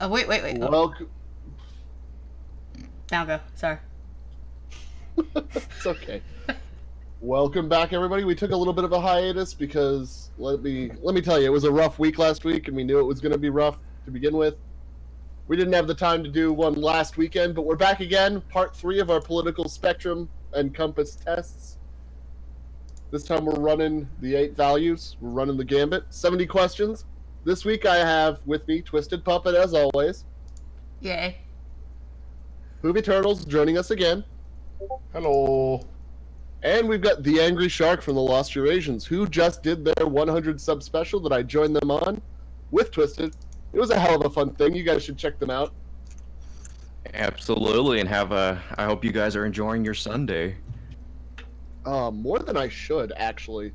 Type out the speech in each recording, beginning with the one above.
Oh, wait. Oh. Welcome. Now go. Sorry. It's okay. Welcome back, everybody. We took a little bit of a hiatus because let me tell you, it was a rough week last week, and we knew it was going to be rough to begin with. We didn't have the time to do one last weekend, but we're back again. Part 3 of our political spectrum and compass tests. This time we're running the 8 values. We're running the gambit. 70 questions. This week I have with me Twisted Puppet, as always. Yay. Poopy Turtles joining us again. Hello. And we've got the Angry Shark from the Lost Eurasians, who just did their 100 sub special that I joined them on with Twisted. It was a hell of a fun thing. You guys should check them out. Absolutely, and I hope you guys are enjoying your Sunday. More than I should, actually.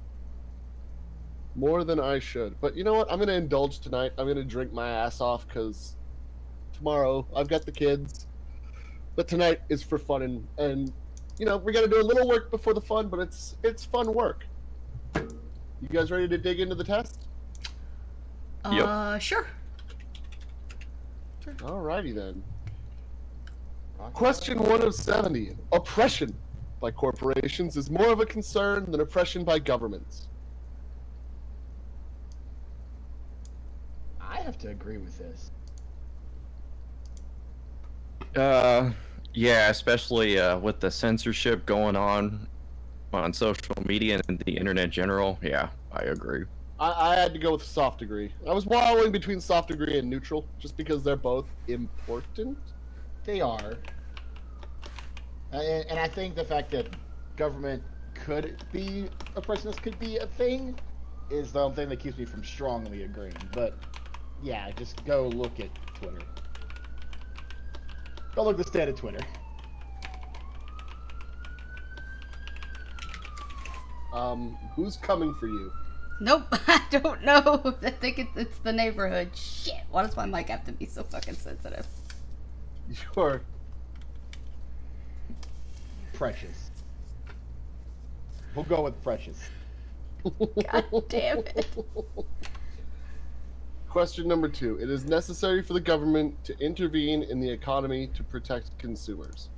More than I should. But you know what? I'm going to indulge tonight. I'm going to drink my ass off because tomorrow I've got the kids. But tonight is for fun and you know, we got to do a little work before the fun, but it's fun work. You guys ready to dig into the test? Yep. Sure. Alrighty then. Question 1 of 70. Oppression by corporations is more of a concern than oppression by governments. I have to agree with this. Yeah, especially with the censorship going on social media and the internet in general. Yeah, I agree. I had to go with soft degree. I was wallowing between soft degree and neutral, just because they're both important. They are. And I think the fact that government could be oppressiveness could be a thing is the only thing that keeps me from strongly agreeing. But yeah, just go look at Twitter. Go look at the state of Twitter. Who's coming for you? Nope, I don't know. I think it's the neighborhood. Shit, why does my mic have to be so fucking sensitive? You're Precious. We'll go with Precious. God damn it. Question number 2. It is necessary for the government to intervene in the economy to protect consumers.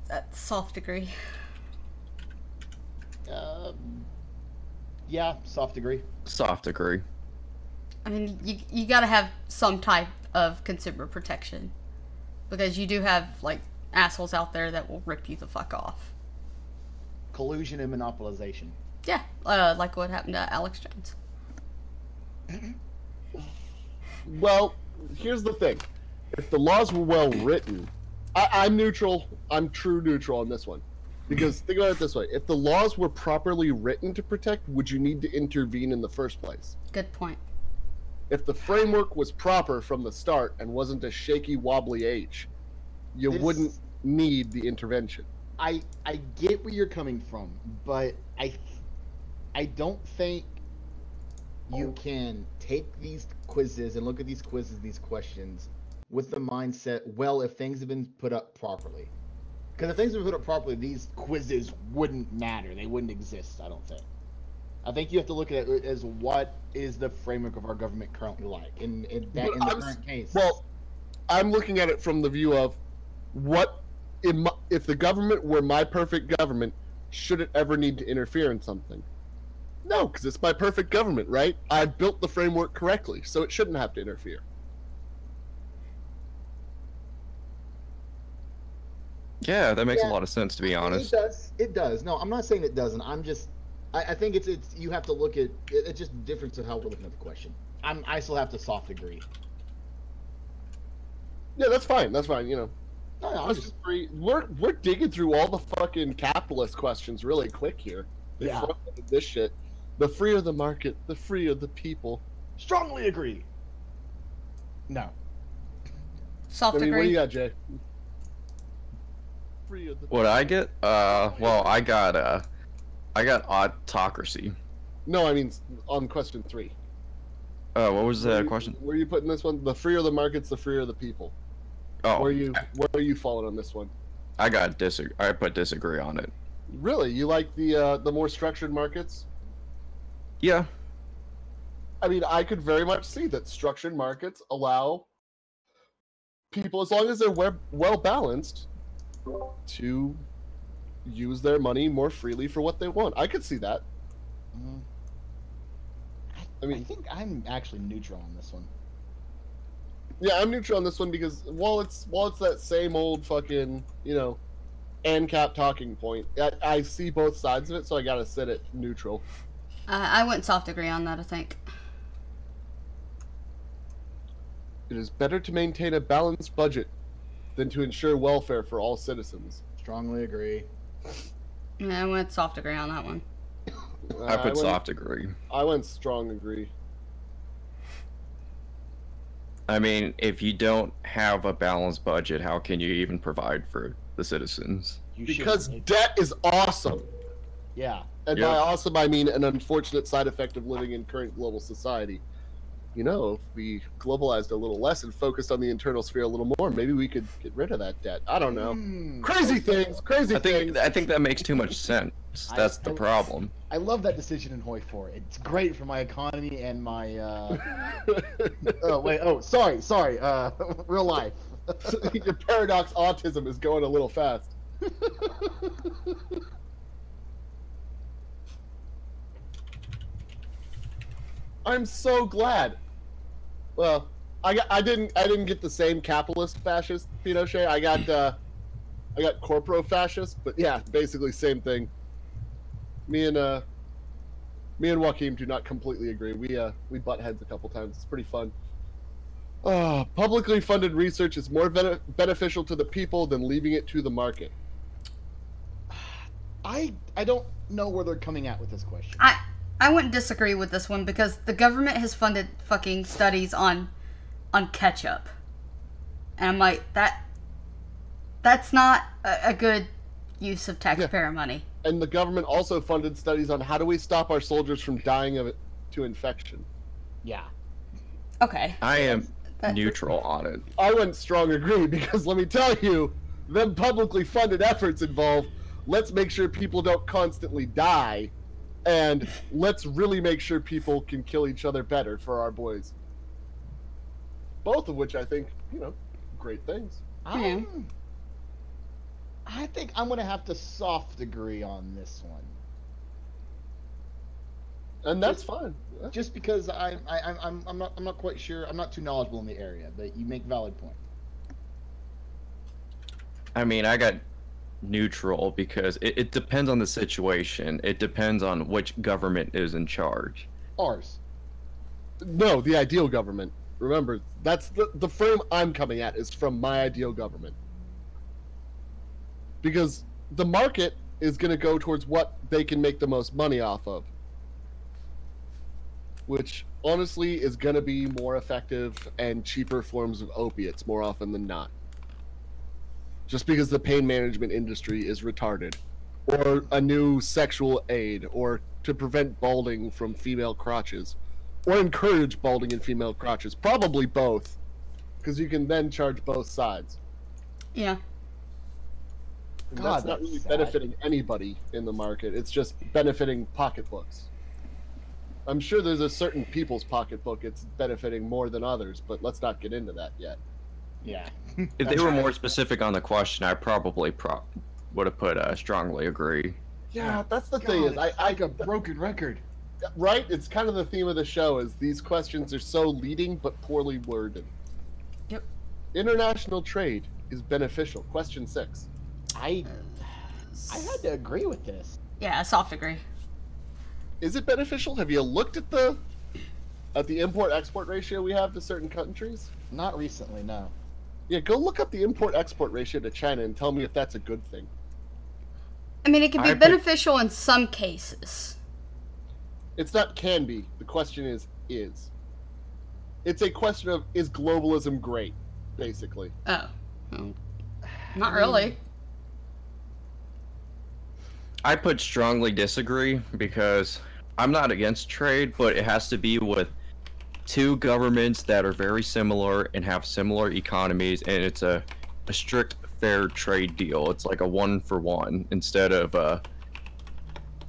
That's soft degree. Yeah, soft degree. Soft degree. I mean, you gotta have some type of consumer protection. Because you do have, like, assholes out there that will rip you the fuck off. Collusion and monopolization. Yeah, like what happened to Alex Jones. Well, here's the thing. If the laws were well written, I'm neutral. I'm true neutral on this one. Because think about it this way. If the laws were properly written to protect, would you need to intervene in the first place? Good point. If the framework was proper from the start and wasn't a shaky, wobbly H, you wouldn't need the intervention. I get where you're coming from, but I don't think you can take these quizzes and look at these quizzes, these questions, with the mindset, well, if things have been put up properly. Because if things have been put up properly, these quizzes wouldn't matter. They wouldn't exist, I don't think. I think you have to look at it as what is the framework of our government currently like. In the current case. Well, I'm looking at it from the view of what, if the government were my perfect government, should it ever need to interfere in something? No, because it's my perfect government, right? I built the framework correctly, so it shouldn't have to interfere. Yeah, that makes a lot of sense, to be honest. It does. It does. No, I'm not saying it doesn't. I'm just... I think it's you have to look at... It's just difference of how we're looking at the question. I still have to soft agree. Yeah, that's fine. That's fine, you know. No, We're digging through all the fucking capitalist questions really quick here. Yeah. This shit. The freer the market, the freer the people. Strongly agree. No. Soft degree. What do you got, Jay? What I get? Well, I got autocracy. No, I mean on question 3. What was the question? Where are you putting this one? The freer the markets, the freer the people. Oh, where are you falling on this one? I put disagree on it. Really, you like the more structured markets? Yeah. I mean, I could very much see that structured markets allow people, as long as they're well balanced, to use their money more freely for what they want. I could see that. Mm. I mean, I think I'm actually neutral on this one. Yeah, I'm neutral on this one because while it's that same old fucking, you know, ANCAP talking point, I see both sides of it, so I gotta sit at neutral. I went soft agree on that, I think. It is better to maintain a balanced budget than to ensure welfare for all citizens. Strongly agree. Yeah, I went soft agree on that one. I put soft agree. I went strong agree. I mean, if you don't have a balanced budget, how can you even provide for the citizens? Because debt is awesome. Yeah. And by awesome, I mean an unfortunate side effect of living in current global society. You know, if we globalized a little less and focused on the internal sphere a little more, maybe we could get rid of that debt. I don't know. Crazy things. I think that makes too much sense. That's the problem. I love that decision in Hoi 4. It's great for my economy and my sorry. Real life. Your paradox autism is going a little fast. I'm so glad. Well, I didn't get the same capitalist fascist Pinochet. I got corporo fascist, but yeah, basically same thing. Me and Joaquim do not completely agree. We butt heads a couple times. It's pretty fun. Publicly funded research is more beneficial to the people than leaving it to the market. I don't know where they're coming at with this question. I wouldn't disagree with this one because the government has funded fucking studies on ketchup. And I'm like, that's not a good use of taxpayer money. And the government also funded studies on how do we stop our soldiers from dying of it to infection. Yeah. Okay. I am neutral on it. I went strong agree because let me tell you, them publicly funded efforts involve let's make sure people don't constantly die, and let's really make sure people can kill each other better for our boys. Both of which I think, you know, great things. I think I'm gonna have to soft agree on this one. And that's fine. Just because I'm not quite sure. I'm not too knowledgeable in the area, but you make valid point. I mean, I got neutral because it depends on the situation. It depends on which government is in charge. Ours. No, the ideal government. Remember, that's the frame I'm coming at is from my ideal government. Because the market is going to go towards what they can make the most money off of. Which, honestly, is going to be more effective and cheaper forms of opiates more often than not. Just because the pain management industry is retarded. Or a new sexual aid, or to prevent balding from female crotches. Or encourage balding in female crotches. Probably both. Because you can then charge both sides. Yeah. And God, that's not really sad. benefiting anybody in the market. It's just benefiting pocketbooks. I'm sure there's a certain people's pocketbook it's benefiting more than others, but let's not get into that yet. Yeah. If they were more specific on the question, I probably would have put strongly agree. Yeah, that's the thing is, I got a broken record. right? It's kind of the theme of the show is these questions are so leading but poorly worded. Yep. International trade is beneficial. Question 6. I had to agree with this. Yeah, soft agree. Is it beneficial? Have you looked at the import-export ratio we have to certain countries? Not recently, no. Yeah, go look up the import-export ratio to China and tell me if that's a good thing. I mean, it can be beneficial in some cases. It's not can be. The question is. It's a question of, is globalism great, basically. Oh. Well, not really. I put strongly disagree because I'm not against trade, but it has to be with two governments that are very similar and have similar economies, and it's a strict fair trade deal. It's like a 1-for-1 instead of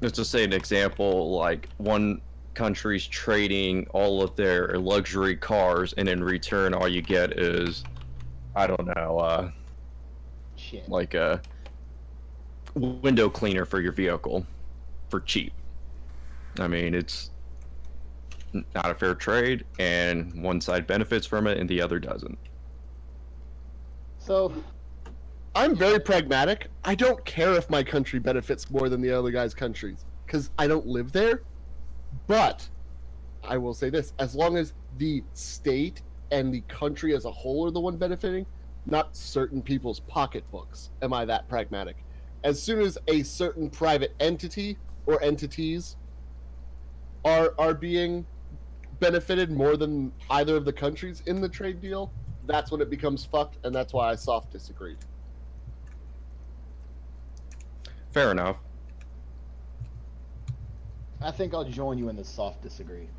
let's just say an example, like one countries trading all of their luxury cars, and in return, all you get is, I don't know, Shit. like a window cleaner for your vehicle for cheap. I mean, it's not a fair trade, and one side benefits from it and the other doesn't. So, I'm very pragmatic. I don't care if my country benefits more than the other guy's countries, because I don't live there. But I will say this, as long as the state and the country as a whole are the one benefiting, not certain people's pocketbooks, am I that pragmatic. As soon as a certain private entity or entities are being benefited more than either of the countries in the trade deal, that's when it becomes fucked, and that's why I soft disagreed. Fair enough. I think I'll join you in the soft disagree.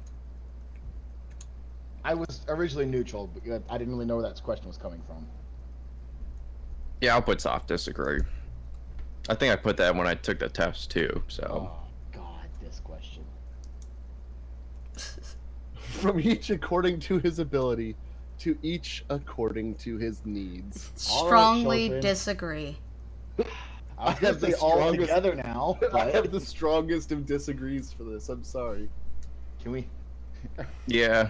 I was originally neutral, but I didn't really know where that question was coming from. Yeah, I'll put soft disagree. I think I put that when I took the test too, so. Oh, God, this question. From each according to his ability, to each according to his needs. Strongly children. disagree. I was gonna say all together now. I But have the strongest of disagrees for this. I'm sorry. can we? Yeah,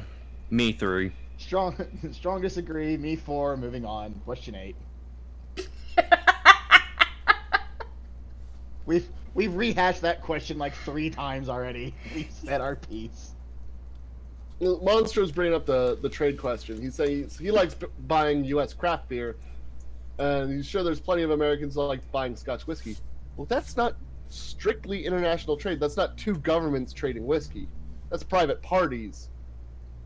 me 3. Strong disagree. Me 4. Moving on. Question 8. We've rehashed that question like 3 times already. We've said our piece. Monstro's bringing up the trade question. He says he likes buying U.S. craft beer, and he's sure there's plenty of Americans that like buying Scotch whiskey. Well, that's not strictly international trade. That's not two governments trading whiskey. That's private parties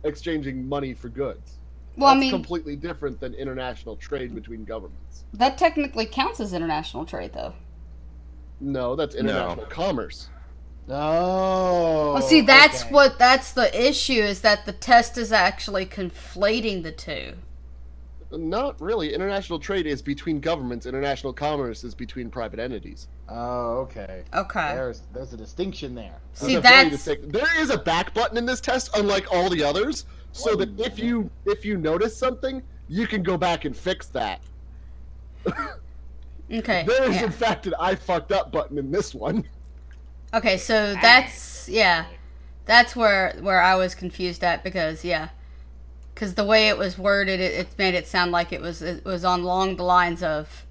exchanging money for goods. Well, That's I mean, completely different than international trade between governments. that technically counts as international trade, though. No, that's international commerce. Oh. Well, see, that's okay. that's the issue, is that the test is actually conflating the two. Not really. International trade is between governments. International commerce is between private entities. Oh, okay. Okay. There's a distinction there. See, There's a very that's... there is a back button in this test, unlike all the others, so that if you notice something, you can go back and fix that. Okay. There is yeah. in fact an I fucked up button in this one. Okay, so that's, yeah, that's where I was confused at, because the way it was worded, it made it sound like it was on along the lines of...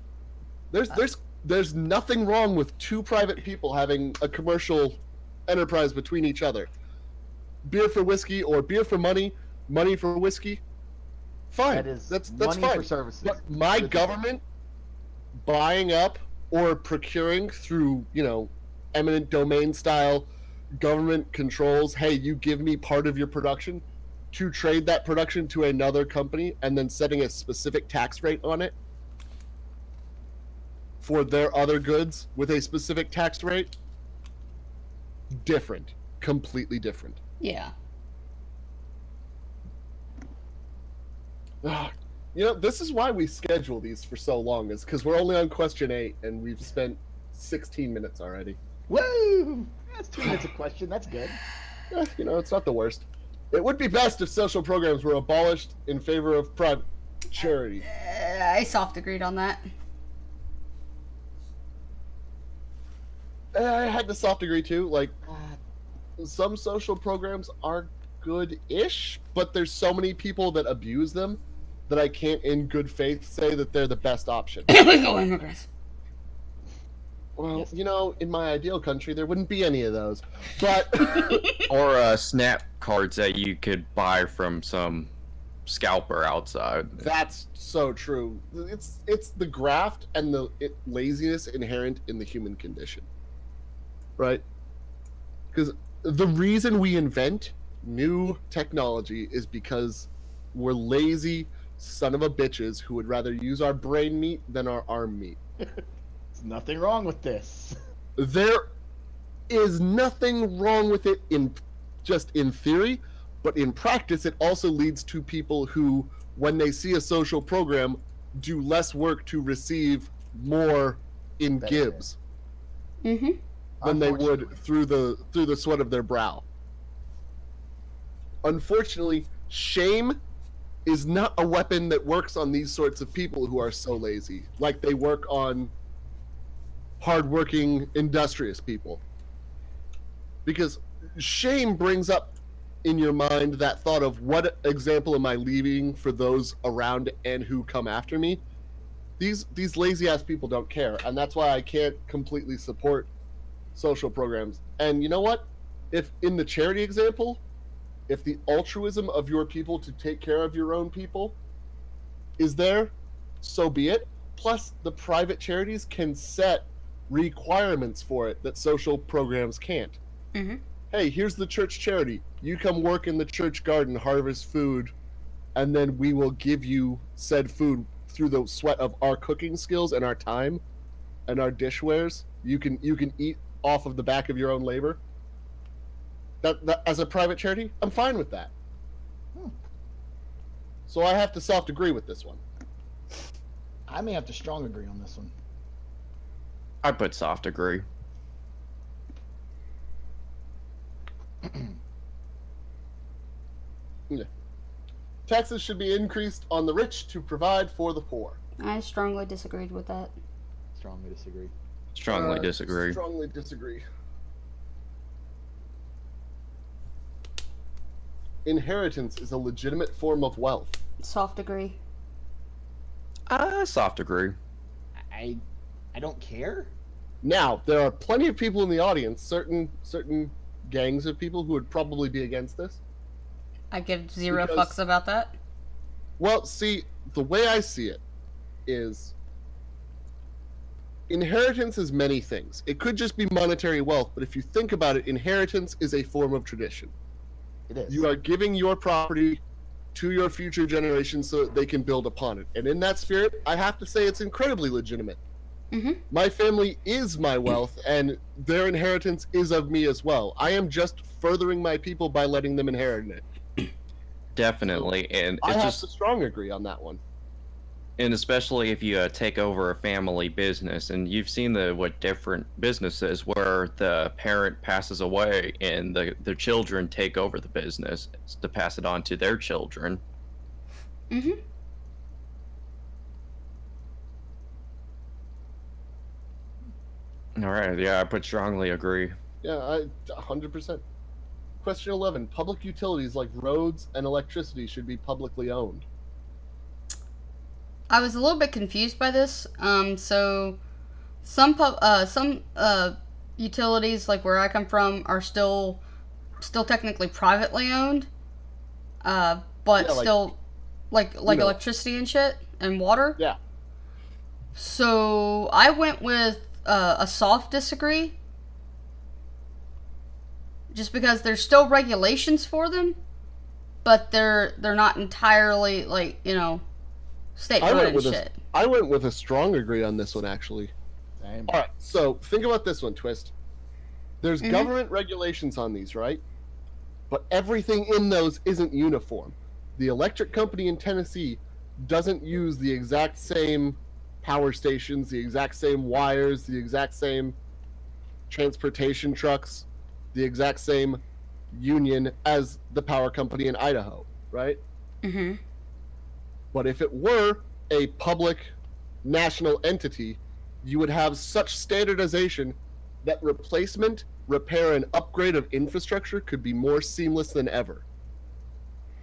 There's nothing wrong with two private people having a commercial enterprise between each other. Beer for whiskey or beer for money, money for whiskey. Fine. That's money fine. for services. But my government buying up or procuring through, eminent domain style government controls, hey, you give me part of your production, to trade that production to another company and then setting a specific tax rate on it for their other goods with a specific tax rate, different. Completely different. Yeah. This is why we schedule these for so long, is because we're only on question 8 and we've spent 16 minutes already. Woo! That's 2 minutes a question. That's good. It's not the worst. It would be best if social programs were abolished in favor of private charity. I soft agreed on that. I had to soft agree too. Like, some social programs are good-ish, but there's so many people that abuse them that I can't in good faith say that they're the best option. Illegal immigrants. Well, in my ideal country, there wouldn't be any of those. But Or snap cards that you could buy from some scalper outside. that's so true. It's the graft and the laziness inherent in the human condition, right? Because the reason we invent new technology is because we're lazy son of a bitches who would rather use our brain meat than our arm meat. There's nothing wrong with this. There is nothing wrong with it in theory, but in practice it also leads to people who, when they see a social program, do less work to receive more in gibs Mm-hmm. than they would through the sweat of their brow. Unfortunately, shame is not a weapon that works on these sorts of people who are so lazy, like they work on hardworking, industrious people. Because shame brings up in your mind that thought of what example am I leaving for those around and who come after me. These lazy ass people don't care, and that's why I can't completely support social programs. And you know what? If in the charity example, if the altruism of your people to take care of your own people is there, so be it. Plus, the private charities can set requirements for it that social programs can't. Mm-hmm. Hey, here's the church charity. You come work in the church garden, harvest food, and then we will give you said food through the sweat of our cooking skills and our time and our dishwares. You can eat off of the back of your own labor. That as a private charity, I'm fine with that. So I have to soft agree with this one. I may have to strong agree on this one. I put soft agree. Yeah. Taxes should be increased on the rich to provide for the poor. I strongly disagreed with that. Strongly disagree. Strongly disagree. Strongly disagree. Inheritance is a legitimate form of wealth. Soft agree. Soft agree. I don't care. Now, there are plenty of people in the audience, certain gangs of people who would probably be against this. I give zero Because- fucks about that. Well, see, the way I see it is inheritance is many things. It could just be monetary wealth, but if you think about it, inheritance is a form of tradition. It is. You are giving your property to your future generations so that they can build upon it. And in that spirit, I have to say it's incredibly legitimate. Mm-hmm. My family is my wealth, and their inheritance is of me as well. I am just furthering my people by letting them inherit it. Definitely, and I it's have just to strong agree on that one. and especially if you take over a family business, and you've seen what different businesses where the parent passes away and the children take over the business to pass it on to their children. Mm-hmm. All right, yeah, I put strongly agree. Yeah, I 100%. Question 11. Public utilities like roads and electricity should be publicly owned. I was a little bit confused by this. So some utilities, like where I come from, are still technically privately owned, but Yeah, still like know. electricity and shit and water. Yeah. So I went with a soft disagree, just because there's still regulations for them, but they're not entirely like, you know, state-run and shit. I went with a strong agree on this one, actually. Same. All right, so think about this one, Twist. There's Mhm. government regulations on these, right? But everything in those isn't uniform. The electric company in Tennessee doesn't use the exact same power stations, the exact same wires, the exact same transportation trucks, the exact same union as the power company in Idaho, right? Mm-hmm. But if it were a public national entity, you would have such standardization that replacement, repair, and upgrade of infrastructure could be more seamless than ever.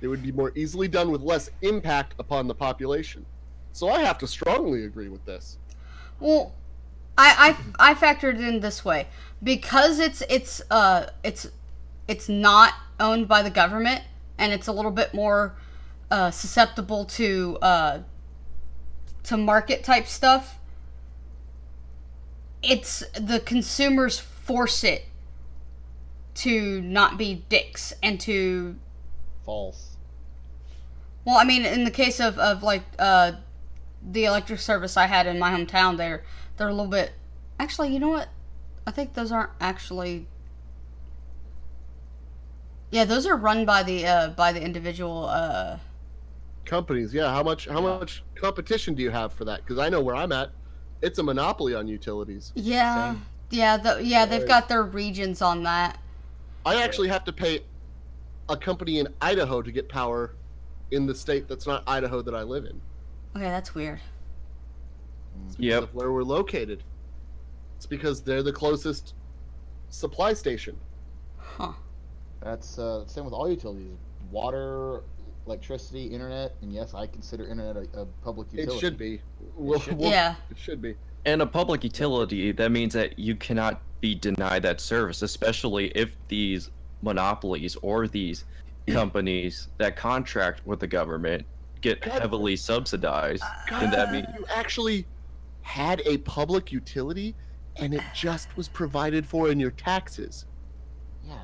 It would be more easily done with less impact upon the population. So I have to strongly agree with this. Well, I factored it in this way because it's not owned by the government, and it's a little bit more susceptible to market type stuff. It's the consumers force it to not be dicks and to. False. Well, I mean, in the case of like the electric service I had in my hometown, they're a little bit. Actually, you know what? I think those aren't actually. Yeah, those are run by the individual. Companies, yeah. How much competition do you have for that? Because I know where I'm at, it's a monopoly on utilities. Yeah, Same. yeah, they've got their regions on that. I actually have to pay a company in Idaho to get power in the state that's not Idaho that I live in. Okay, that's weird. It's because of where we're located. It's because they're the closest supply station. Huh. That's same with all utilities: water, electricity, internet, and yes, I consider internet a public utility. It should be. Yeah. It should be. And a public utility, that means that you cannot be denied that service, especially if these monopolies or these companies that contract with the government get heavily subsidized. And that means you actually had a public utility and it just was provided for in your taxes. Yeah.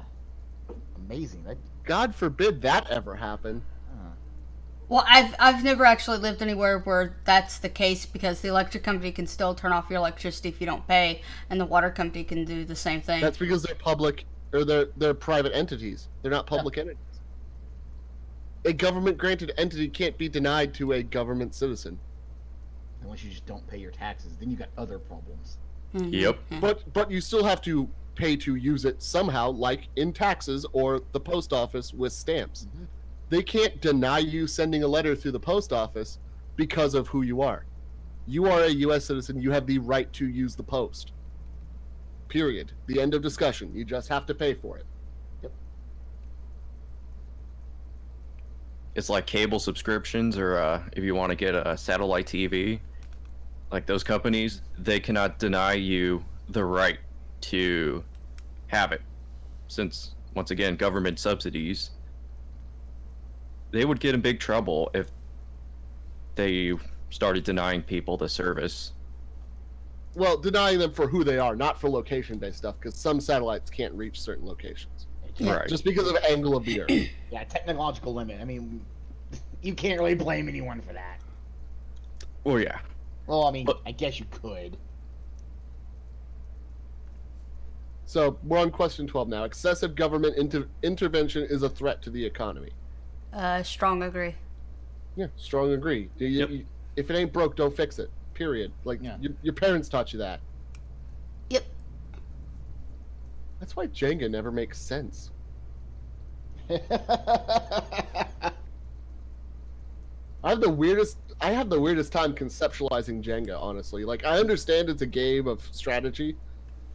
Amazing. God forbid that ever happen. Well, I've never actually lived anywhere where that's the case, because the electric company can still turn off your electricity if you don't pay, and the water company can do the same thing. That's because they're public, or they're private entities. They're not public entities. A government-granted entity can't be denied to a government citizen. Unless you just don't pay your taxes, then you got other problems. Mm-hmm. Yep. But you still have to pay to use it somehow, like in taxes or the post office with stamps. Mm-hmm. They can't deny you sending a letter through the post office because of who you are. You are a U.S. citizen. You have the right to use the post. Period. The end of discussion. You just have to pay for it. Yep. it's like cable subscriptions, or if you want to get a satellite TV, like those companies, they cannot deny you the right to have it, since once again government subsidies. They would get in big trouble if they started denying people the service. Well, denying them for who they are, not for location-based stuff, because some satellites can't reach certain locations. Right. Just because of angle of the Earth. Yeah, technological limit. I mean, you can't really blame anyone for that. Oh yeah. Well, I mean, I guess you could. So, we're on question 12 now. Excessive government intervention is a threat to the economy. Strong agree. Yeah, strong agree. If it ain't broke, don't fix it. Period. Like, Yeah. your parents taught you that. Yep. That's why Jenga never makes sense. I have the weirdest time conceptualizing Jenga, honestly. Like, I understand it's a game of strategy,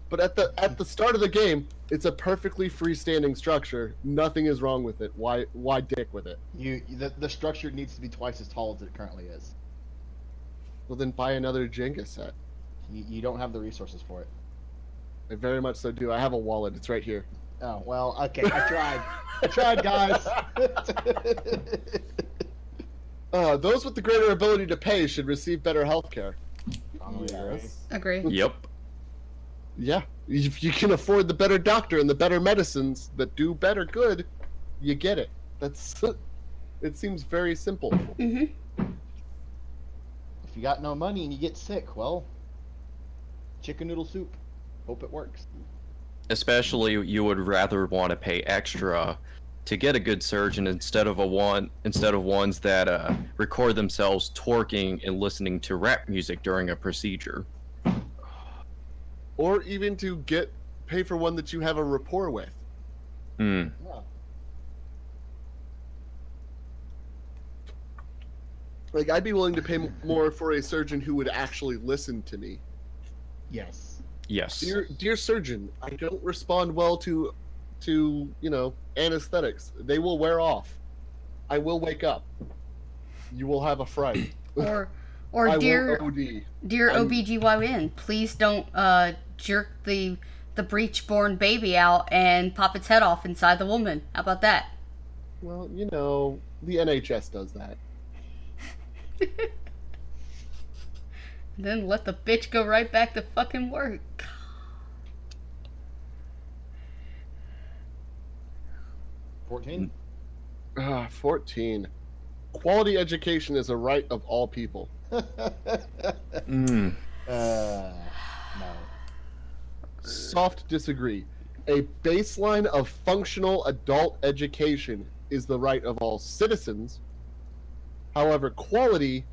but at the start of the game, it's a perfectly freestanding structure. Nothing is wrong with it. Why dick with it? The structure needs to be twice as tall as it currently is. Well, then buy another Jenga set. You don't have the resources for it. I very much so do. I have a wallet. It's right here. Oh, well, okay. I tried. I tried, guys. Those with the greater ability to pay should receive better health care. Agree. Yep. Yeah. If you can afford the better doctor and the better medicines that do better good, you get it. It seems very simple. Mm-hmm. If you got no money and you get sick, well, chicken noodle soup. Hope it works. Especially, you would rather want to pay extra to get a good surgeon instead of ones that record themselves twerking and listening to rap music during a procedure. Or even to pay for one that you have a rapport with. Hmm. Yeah. Like, I'd be willing to pay more for a surgeon who would actually listen to me. Yes. Yes. Dear surgeon, I don't respond well to anesthetics. They will wear off. I will wake up. You will have a fright. Or I dear will OD. OBGYN, please don't jerk the breech-born baby out and pop its head off inside the woman. How about that? Well, the NHS does that. Then let the bitch go right back to fucking work. 14? 14. Quality education is a right of all people. Mm. No. Soft disagree. A baseline of functional adult education is the right of all citizens. However, quality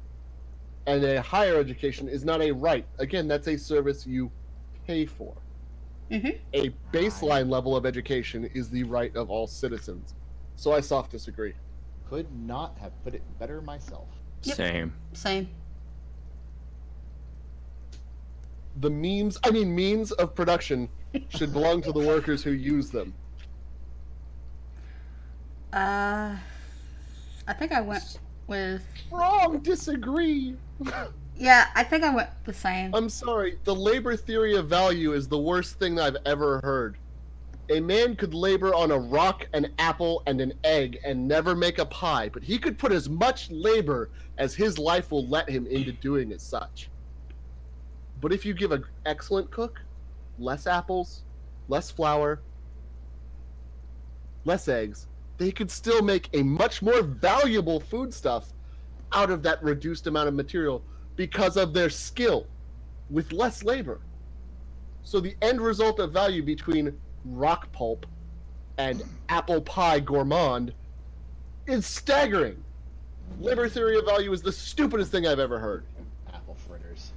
and a higher education is not a right. Again, that's a service you pay for. Mm-hmm. A baseline level of education is the right of all citizens. So I soft disagree. Could not have put it better myself. Yep. Same. The means of production should belong to the workers who use them. I think I went with... Wrong, disagree. Yeah, I think I went the same. I'm sorry, the labor theory of value is the worst thing I've ever heard. A man could labor on a rock, an apple, and an egg and never make a pie, but he could put as much labor as his life will let him into doing as such. But if you give an excellent cook less apples, less flour, less eggs, they could still make a much more valuable foodstuff out of that reduced amount of material because of their skill with less labor. So the end result of value between rock pulp and apple pie gourmand is staggering. Labor theory of value is the stupidest thing I've ever heard. Apple fritters.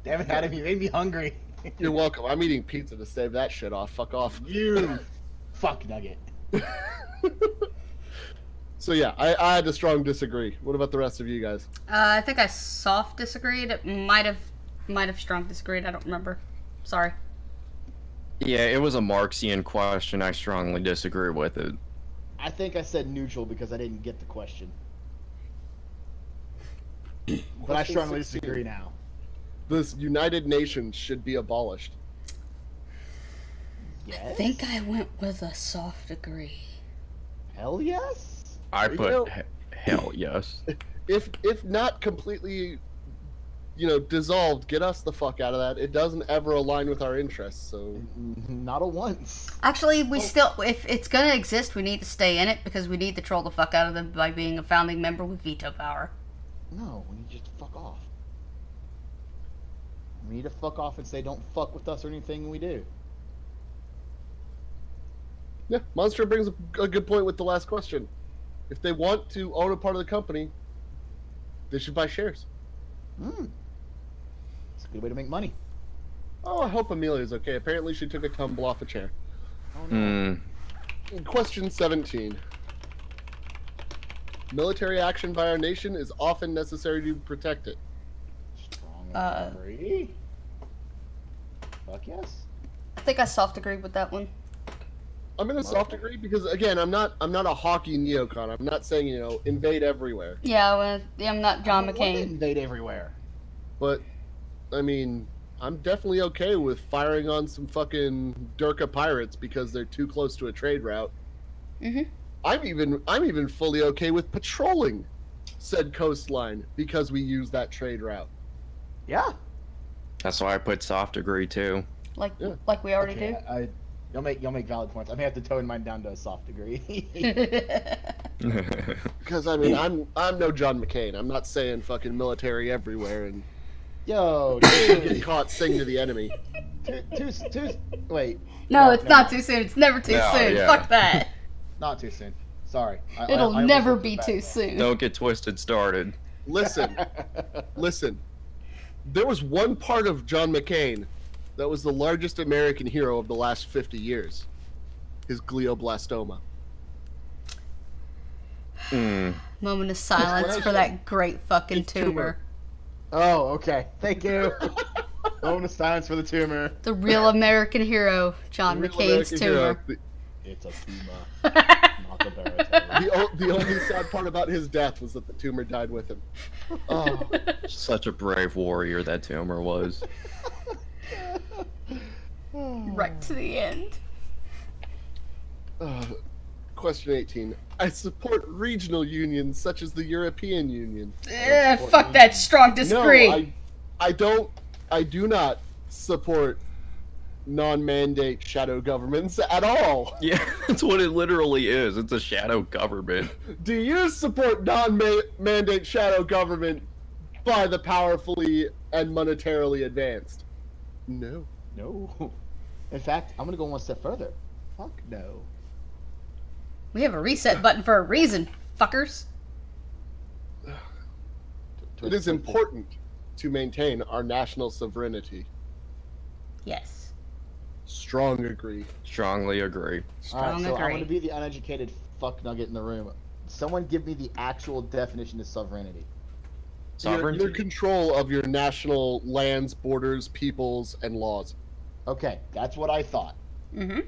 Damn it, Adam, you made me hungry. You're welcome. I'm eating pizza to stave that shit off. Fuck off. You fuck nugget. So yeah, I had to strong disagree. What about the rest of you guys? I think I soft disagreed. It might have strong disagreed. I don't remember. Sorry. Yeah, it was a Marxian question. I strongly disagree with it. I think I said neutral because I didn't get the question. But I strongly disagree now. This United Nations should be abolished. Yes? I think I went with a soft agree. Hell yes? I You put know- hell yes. If not completely, dissolved, get us the fuck out of that. It doesn't ever align with our interests, so... Not a once. Actually, we still, if it's gonna exist, we need to stay in it because we need to troll the fuck out of them by being a founding member with veto power. No, we need just to fuck off. We need to fuck off and say don't fuck with us or anything we do. Yeah, Monster brings a good point with the last question. If they want to own a part of the company, they should buy shares. It's a good way to make money. Oh, I hope Amelia's okay. Apparently she took a tumble off a chair. Oh no. Question 17. Military action by our nation is often necessary to protect it. Strong agree. Fuck yes. I think I soft agreed with that one. I'm in a soft agree because again, I'm not a hockey neocon. I'm not saying, invade everywhere. Yeah, I'm not John I don't want to McCain. invade everywhere. But I mean, I'm definitely okay with firing on some fucking Durka pirates because they're too close to a trade route. Mhm. I'm even fully okay with patrolling said coastline because we use that trade route. Yeah. That's why I put soft agree too. Like Yeah. we already Okay, You'll make valid points. I may have to tone mine down to a soft degree. do. Because I mean, I'm no John McCain. I'm not saying fucking military everywhere and Yo, get dude. caught sing to the enemy. Wait. No, it's not no. too soon. It's never too No, soon. yeah. Fuck that. Not too soon. Sorry. It'll I never almost be looked too back soon. Don't get twisted started. Listen, listen. There was one part of John McCain that was the largest American hero of the last 50 years. His glioblastoma. Moment of silence for that great fucking It's tumor. tumor. Oh, okay. Thank you. Moment of silence for the tumor. The real American hero, John Real McCain's American tumor. hero. It's a tumor, not the baritone. The only sad part about his death was that the tumor died with him. Oh, Such a brave warrior that tumor was. Right to the end. question 18. I support regional unions such as the European Union. Fuck that. Strong disagree. No, I do not support non-mandate shadow governments at all. Yeah, that's what it literally is. It's a shadow government. Do you support non-mandate shadow government by the powerfully and monetarily advanced? No. No. In fact, I'm gonna go one step further. Fuck no. We have a reset button for a reason, fuckers. It is important to maintain our national sovereignty. Yes. Strong agree. Strongly agree. Alright, Strong so I'm agree. gonna be the uneducated fuck nugget in the room. Someone give me the actual definition of sovereignty. Sovereignty? Your control of your national lands, borders, peoples, and laws. Okay, that's what I thought. Mm-hmm.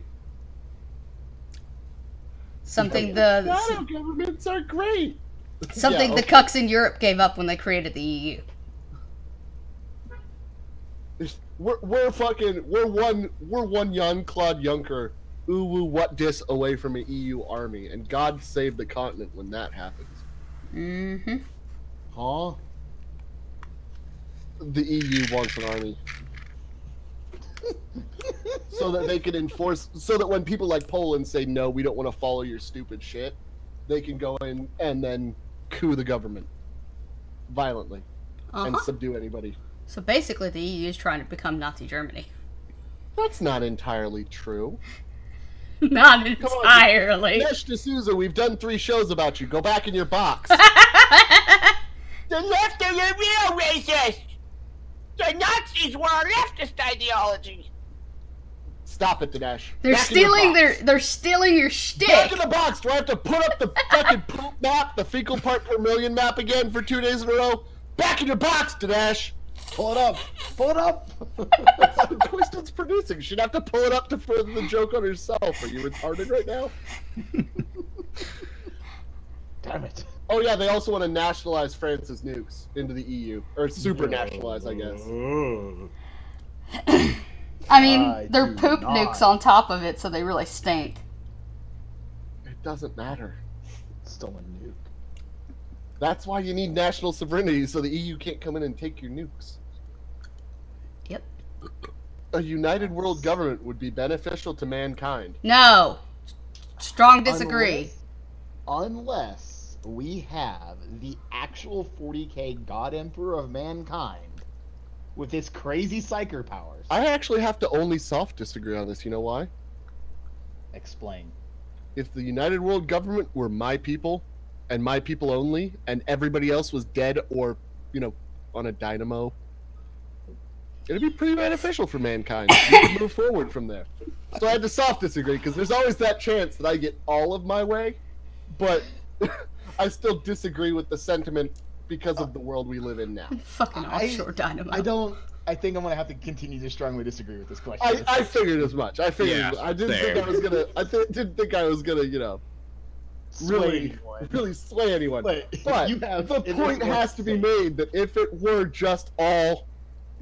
Something Shadow governments are great. something Yeah, the cucks in Europe gave up when they created the EU. We're one Jean-Claude Juncker, what dis away from an EU army, and God save the continent when that happens. Mm-hmm. Huh? The EU wants an army. So that they can enforce, so that when people like Poland say, no, we don't want to follow your stupid shit, they can go in and then coup the government violently and subdue anybody. So basically the EU is trying to become Nazi Germany. That's not entirely true. Not entirely. Nesh D'Souza, we've done 3 shows about you. Go back in your box. The left are the real racists! The Nazis were a leftist ideology! Stop it, Dinesh. They're stealing your shtick. Back in the box! Do I have to put up the fucking poop map, the fecal part per million map again for 2 days in a row? Back in your box, Dinesh! Pull it up! Pull it up! That's what Twisted producing. She'd have to pull it up to further the joke on herself. Are you retarded right now? Damn it. Oh yeah, they also want to nationalize France's nukes into the EU. Or super nationalize, I guess. I mean, they're do poop not. nukes on top of it, so they really stink. It doesn't matter. Still a nuke. That's why you need national sovereignty, so the EU can't come in and take your nukes. Yep. A united world government would be beneficial to mankind. No. Strong disagree. Unless we have the actual 40k God Emperor of mankind with his crazy psyker powers. I actually have to only soft disagree on this. You know why? Explain. If the united world government were my people, and my people only, and everybody else was dead or, on a dynamo, it'd be pretty beneficial for mankind. We could move forward from there. So I had to soft disagree, because there's always that chance that I get all of my way, but I still disagree with the sentiment because of the world we live in now. Fucking offshore dynamo. I think I'm gonna have to continue to strongly disagree with this question. I figured as much. I figured. Yeah, I didn't same. think I was gonna. Didn't think I was gonna. Really sway anyone. But the point has to be made that if it were just all,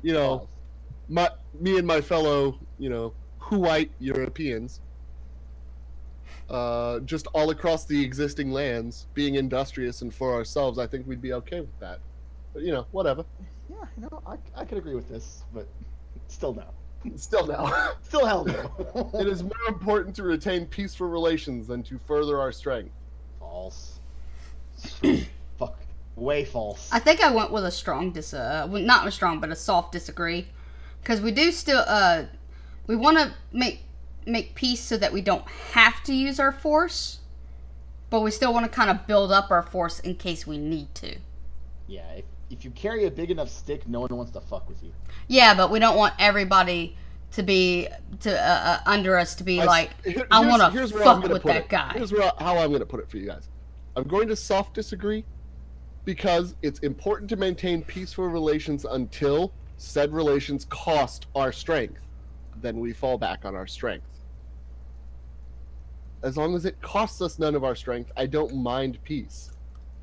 me and my fellow, white Europeans, just all across the existing lands, being industrious and for ourselves, I think we'd be okay with that. But whatever. Yeah, I could agree with this, but still no. Still no. Still hell no. It is more important to retain peaceful relations than to further our strength. False. Fuck. Way false. I think I went with a strong not a strong, but a soft disagree, because we do still we want to make peace so that we don't have to use our force, but we still want to kind of build up our force in case we need to. Yeah, if you carry a big enough stick, no one wants to fuck with you. Yeah, but we don't want everybody to be under us to be I want to fuck with that guy. Here's how I'm going to put it for you guys. I'm going to soft disagree because it's important to maintain peaceful relations until said relations cost our strength. Then we fall back on our strength. As long as it costs us none of our strength, I don't mind peace.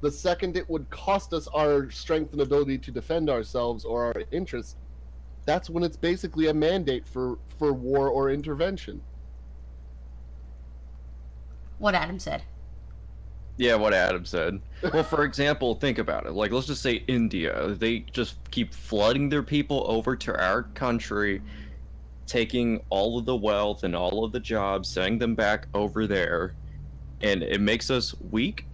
The second it would cost us our strength and ability to defend ourselves or our interests, that's when it's basically a mandate for war or intervention. What Adam said. Yeah, what Adam said. Well, for example, think about it. Like, let's just say India. They just keep flooding their people over to our country, taking all of the wealth and all of the jobs, sending them back over there, and it makes us weak.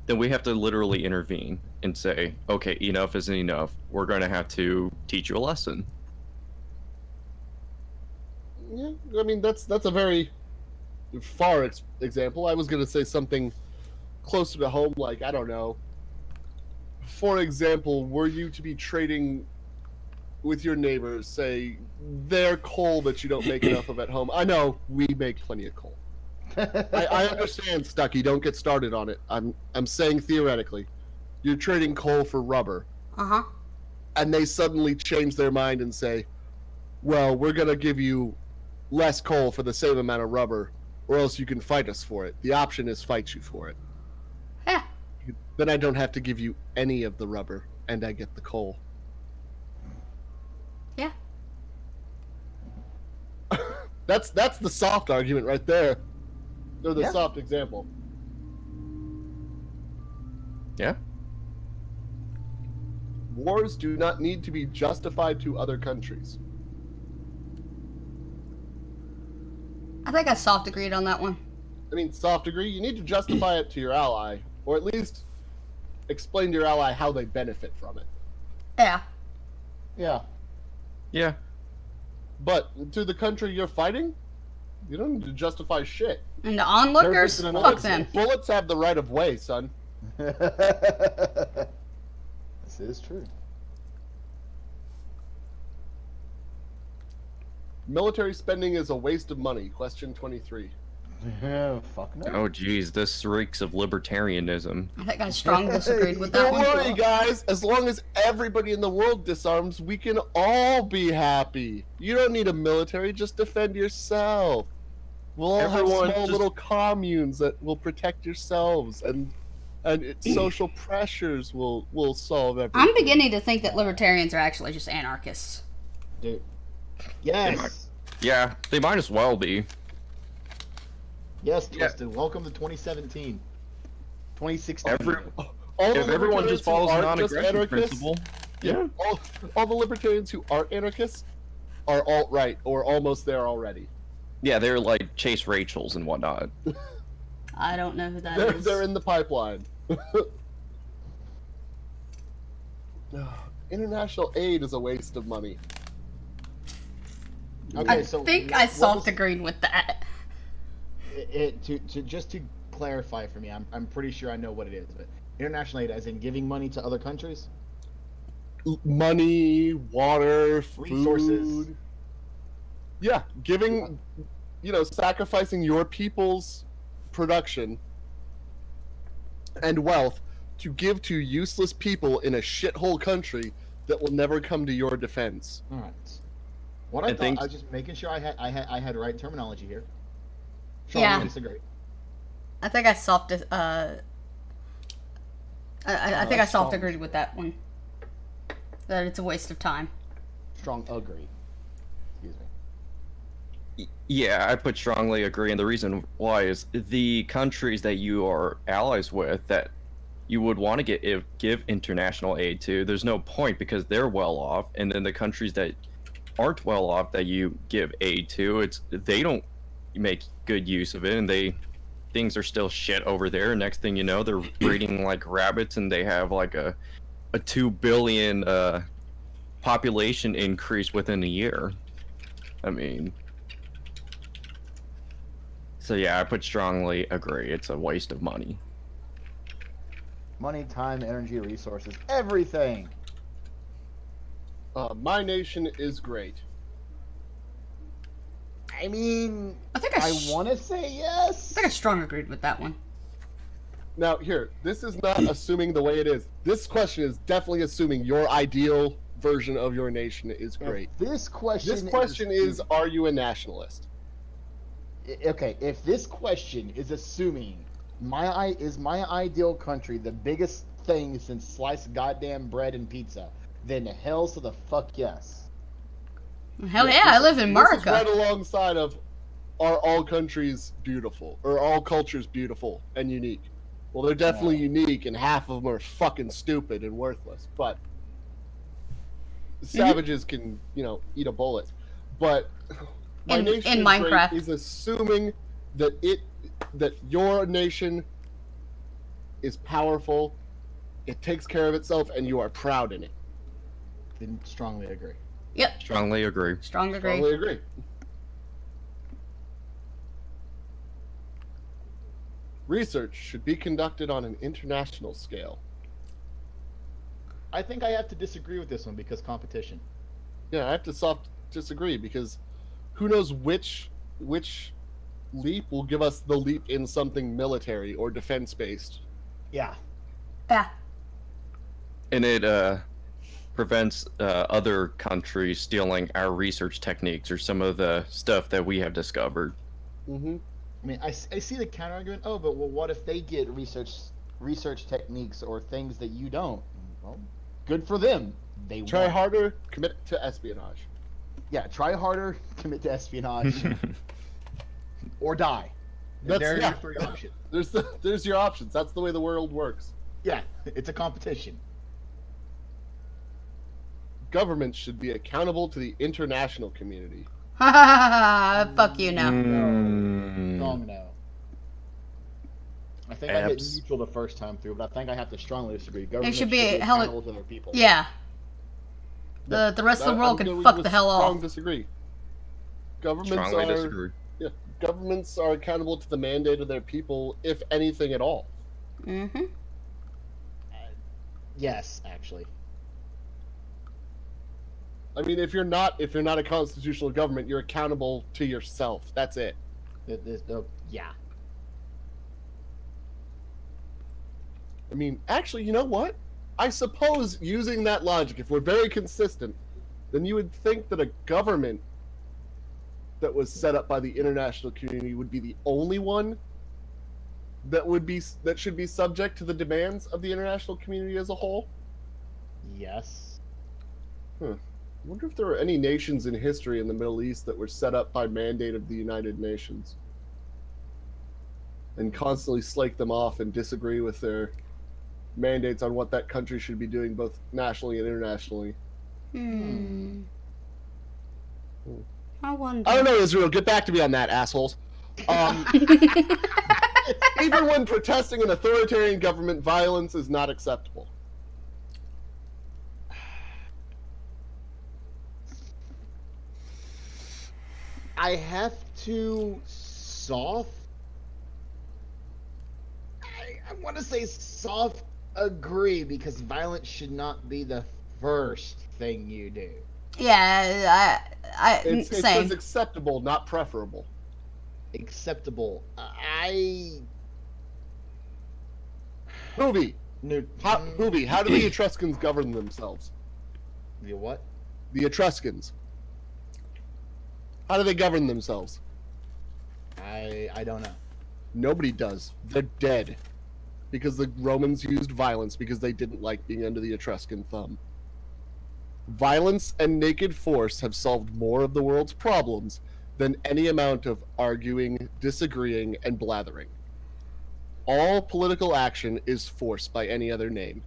Then we have to literally intervene and say, okay, enough isn't enough. We're going to have to teach you a lesson. Yeah, I mean, that's a very far example. I was going to say something closer to home, like, I don't know. For example, were you to be trading with your neighbors, say, their coal that you don't make enough of at home? I know, we make plenty of coal. I understand, Stucky. Don't get started on it. I'm saying theoretically, you're trading coal for rubber, and they suddenly change their mind and say, "Well, we're gonna give you less coal for the same amount of rubber, or else you can fight us for it. The option is fight you for it." Yeah. Then I don't have to give you any of the rubber, and I get the coal. Yeah. That's the soft argument right there. Or the soft example. Yeah. Wars do not need to be justified to other countries. I think I soft agreed on that one. I mean, soft agree, you need to justify it to your ally, or at least explain to your ally how they benefit from it. Yeah. Yeah. Yeah. But to the country you're fighting, you don't need to justify shit. And the onlookers, They're fuck them. Bullets have the right of way, son. This is true. Military spending is a waste of money. Question 23. Fuck no. Oh, geez, this reeks of libertarianism. I think I strongly disagreed with that Don't one. worry, guys. As long as everybody in the world disarms, we can all be happy. You don't need a military. Just defend yourself. We'll all Everyone have small just- little communes that will protect yourselves, and social pressures will solve everything. I'm beginning to think that libertarians are actually just anarchists. Dude. Yes. Yeah, they might as well be. Yes, Yeah. Twisted. Welcome to 2017. 2016. All the If everyone just libertarians who follows the aren't just non-aggression anarchists- principle, yeah. all the libertarians who aren't anarchists are alt-right or almost there already. Yeah, they're like Chase Rachels and whatnot. I don't know who that is. They're in the pipeline. International aid is a waste of money. Okay, I so think what I was- soft agreed with that. To clarify for me, I'm pretty sure I know what it is, but international aid, as in giving money to other countries, Money, water, Resources. food. Yeah, giving, sacrificing your people's production and wealth to give to useless people in a shithole country that will never come to your defense. all right. What I I thought, think- I was just making sure I had the right terminology here. Yeah. Strongly disagree. I think I soft. I think I that's soft strong. agreed with that one. That it's a waste of time. Strong agree. Excuse me. Yeah, I put strongly agree, and the reason why is the countries that you are allies with that you would want to give international aid to. There's no point because they're well off, and then the countries that aren't well off that you give aid to, they don't make good use of it, and things are still shit over there. Next thing you know, they're breeding like rabbits, and they have like a 2 billion population increase within a year. I mean, so yeah, I put strongly agree. It's a waste of money. Money, time, energy, resources, everything. My nation is great. I mean, I think I want to say yes. I think I strong agreed with that one. Now, here, this is not assuming the way it is. This question is definitely assuming your ideal version of your nation is great. This question. This question is, are you a nationalist? Okay. If this question is assuming my ideal country the biggest thing since sliced goddamn bread and pizza, then hell to the fuck yes. Hell yeah, I live in This is America. right alongside of, are all countries beautiful? Or all cultures beautiful and unique? Well, they're definitely unique, and half of them are fucking stupid and worthless. But savages can, eat a bullet. But my In nation is Minecraft. great is assuming that your nation is powerful, it takes care of itself, and you are proud in it. Then strongly agree. Yep, Strongly agree. strong agree. Strongly agree. Research should be conducted on an international scale. I think I have to disagree with this one because competition. Yeah, I have to soft disagree because who knows which leap will give us the leap in something military or defense-based. Yeah. Yeah. And it prevents other countries stealing our research techniques or some of the stuff that we have discovered. Mm-hmm. I mean, I see the counter argument. Oh, but well, what if they get research techniques or things that you don't? Well, good for them. They Try won. harder, commit to espionage. Yeah, try harder, commit to espionage, or die. That's There are yeah. your three options. There's your options. That's the way the world works. Yeah, it's a competition. Governments should be accountable to the international community. Ha ha ha ha! Fuck you now. Strong no. I think I hit neutral the first time through, but I think I have to strongly disagree. Government should be accountable to their people. Yeah. The rest of the world can fuck the hell Strong off. disagree. Strongly disagree. Yeah, governments are accountable to the mandate of their people, if anything at all. Mm-hmm. Yes, actually. I mean, if you're not a constitutional government, you're accountable to yourself. That's it. Yeah. I mean, actually, you know what? I suppose using that logic, if we're very consistent, then you would think that a government that was set up by the international community would be the only one that should be subject to the demands of the international community as a whole. Yes. I wonder if there were any nations in history in the Middle East that were set up by mandate of the United Nations and constantly slake them off and disagree with their mandates on what that country should be doing both nationally and internationally. I wonder. I don't know, Israel. Get back to me on that, assholes. Even when protesting an authoritarian government, violence is not acceptable. I have to I want to say soft agree, because violence should not be the first thing you do. Yeah, It same. says acceptable, not preferable. Acceptable. Hoovy, how do the Etruscans govern themselves? The what? The Etruscans. How do they govern themselves? I don't know. Nobody does. They're dead. Because the Romans used violence because they didn't like being under the Etruscan thumb. Violence and naked force have solved more of the world's problems than any amount of arguing, disagreeing, and blathering. All political action is force by any other name.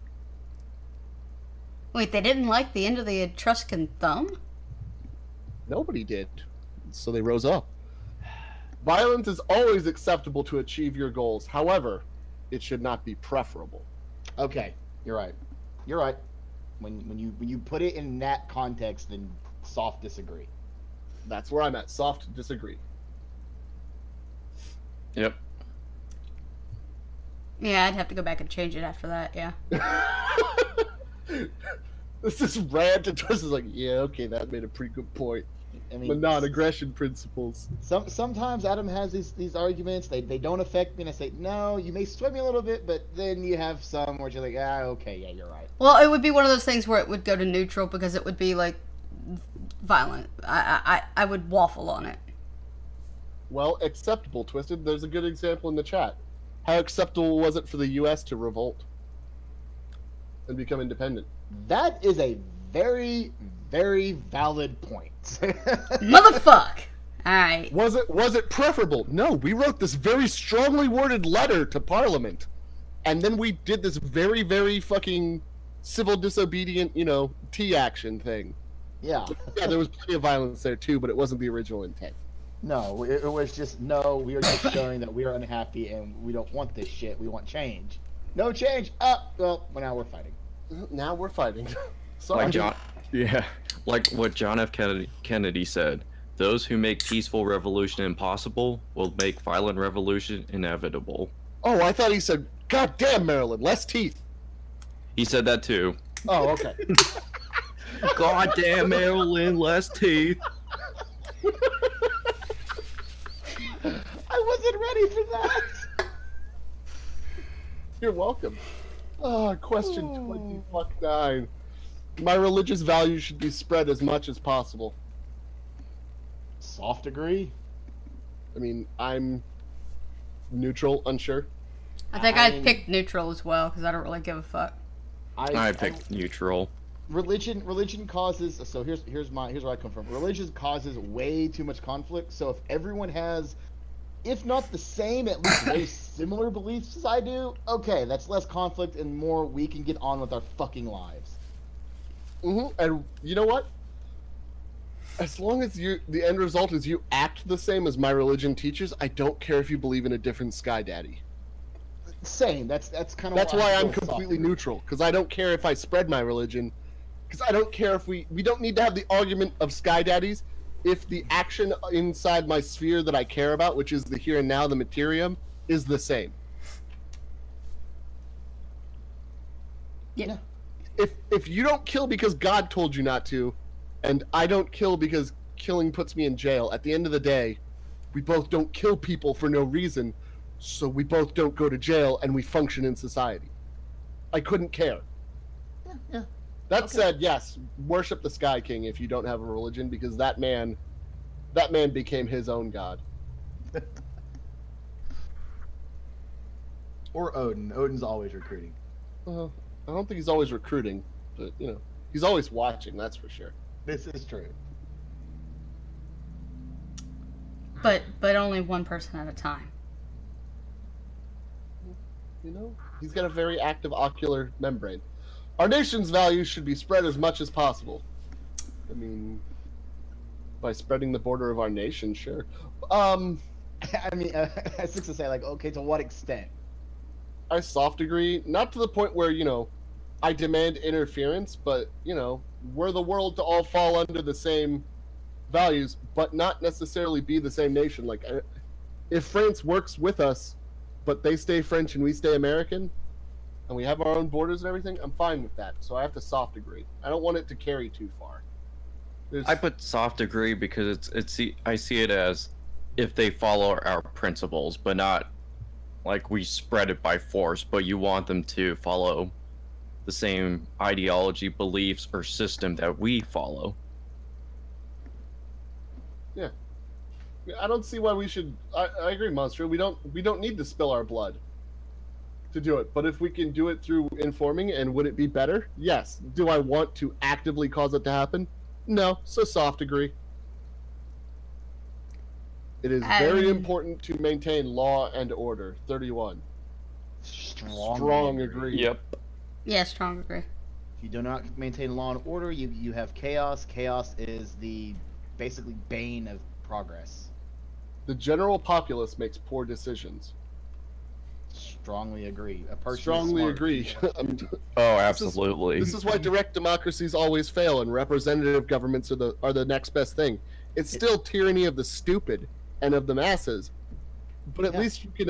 Wait, they didn't like the end of the Etruscan thumb? Nobody did. So they rose up. Violence is always acceptable to achieve your goals. However, it should not be preferable. Okay, you're right. You're right. When you put it in that context, then soft disagree. That's where I'm at. Soft disagree. Yep. Yeah, I'd have to go back and change it after that, yeah. This is rant and Twist is like, yeah, okay, that made a pretty good point. I mean, The non-aggression principles. sometimes Adam has these arguments. They don't affect me, and I say, no, you may sway me a little bit, but then you have some where you're like, okay, yeah, you're right. Well, it would be one of those things where it would go to neutral because it would be, like, violent. I would waffle on it. Well, acceptable, Twisted. There's a good example in the chat. How acceptable was it for the U.S. to revolt and become independent? That is a very, very valid point. Motherfuck! Alright. Was it preferable? No, we wrote this very strongly worded letter to Parliament, and then we did this very, very fucking civil disobedient, T action thing. Yeah. Yeah, there was plenty of violence there too, but it wasn't the original intent. No, it was just, no, we are just showing that we are unhappy and we don't want this shit. We want change. No change. Well, now we're fighting. Now we're fighting. Sorry. Like what John F. Kennedy said, those who make peaceful revolution impossible will make violent revolution inevitable. Oh, I thought he said, God damn, Maryland, less teeth. He said that too. Oh, okay. God damn, Maryland, less teeth. I ready for that. You're welcome. Question 29. My religious values should be spread as much as possible. Soft agree. I mean, I'm neutral, unsure. I think I picked neutral as well because I don't really give a fuck. I picked neutral. Religion causes. So here's where I come from. Religion causes way too much conflict. So if everyone has, if not the same, at least very similar beliefs as I do, okay, that's less conflict and more we can get on with our fucking lives. And you know what? As long as the end result is you act the same as my religion teaches, I don't care if you believe in a different Sky Daddy. Same. That's kind of. That's why I'm completely neutral, because I don't care if I spread my religion, because I don't care if we don't need to have the argument of Sky Daddies if the action inside my sphere that I care about, which is the here and now, the materium, is the same. Yeah. If you don't kill because God told you not to, and I don't kill because killing puts me in jail, at the end of the day, we both don't kill people for no reason, so we both don't go to jail and we function in society. I couldn't care. Yeah. That said, yes, worship the Sky King if you don't have a religion, because that man became his own god. Or Odin. Odin's always recruiting. I don't think he's always recruiting, but he's always watching. That's for sure. This is true. But only one person at a time. He's got a very active ocular membrane. Our nation's values should be spread as much as possible. I mean, by spreading the border of our nation, sure. I mean, I was to say, like, okay, to what extent? I soft agree. Not to the point where, I demand interference, but, we're the world to all fall under the same values, but not necessarily be the same nation. Like, if France works with us, but they stay French and we stay American, and we have our own borders and everything, I'm fine with that. So I have to soft agree. I don't want it to carry too far. I put soft agree because I see it as if they follow our principles, but not like we spread it by force, but you want them to follow the same ideology, beliefs, or system that we follow. Yeah. I don't see why we should. I agree, Monster. We don't need to spill our blood to do it. But if we can do it through informing, and would it be better? Yes. Do I want to actively cause it to happen? No. So soft agree. It is very important to maintain law and order. 31. Strong agree. Yep. Yeah, strong agree. If you do not maintain law and order, you have chaos. Chaos is the basically bane of progress. The general populace makes poor decisions. Strongly agree. A person Strongly smart. agree. Oh, absolutely. This is why direct democracies always fail, and representative governments are the next best thing. It's still tyranny of the stupid and of the masses, but at least you can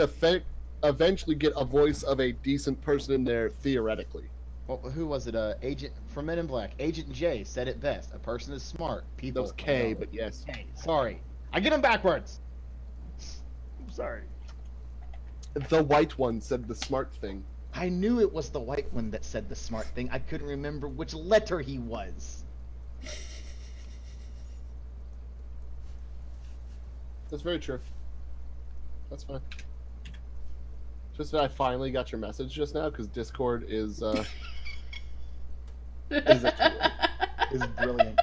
eventually get a voice of a decent person in there theoretically. Well, who was it? Agent from Men in Black. Agent J said it best. A person is smart. People. That was K, but yes. K. Sorry, I get them backwards. I'm sorry. The white one said the smart thing. I knew it was the white one that said the smart thing. I couldn't remember which letter he was. That's very true. That's fine. Just that I finally got your message just now, because Discord is Is brilliant.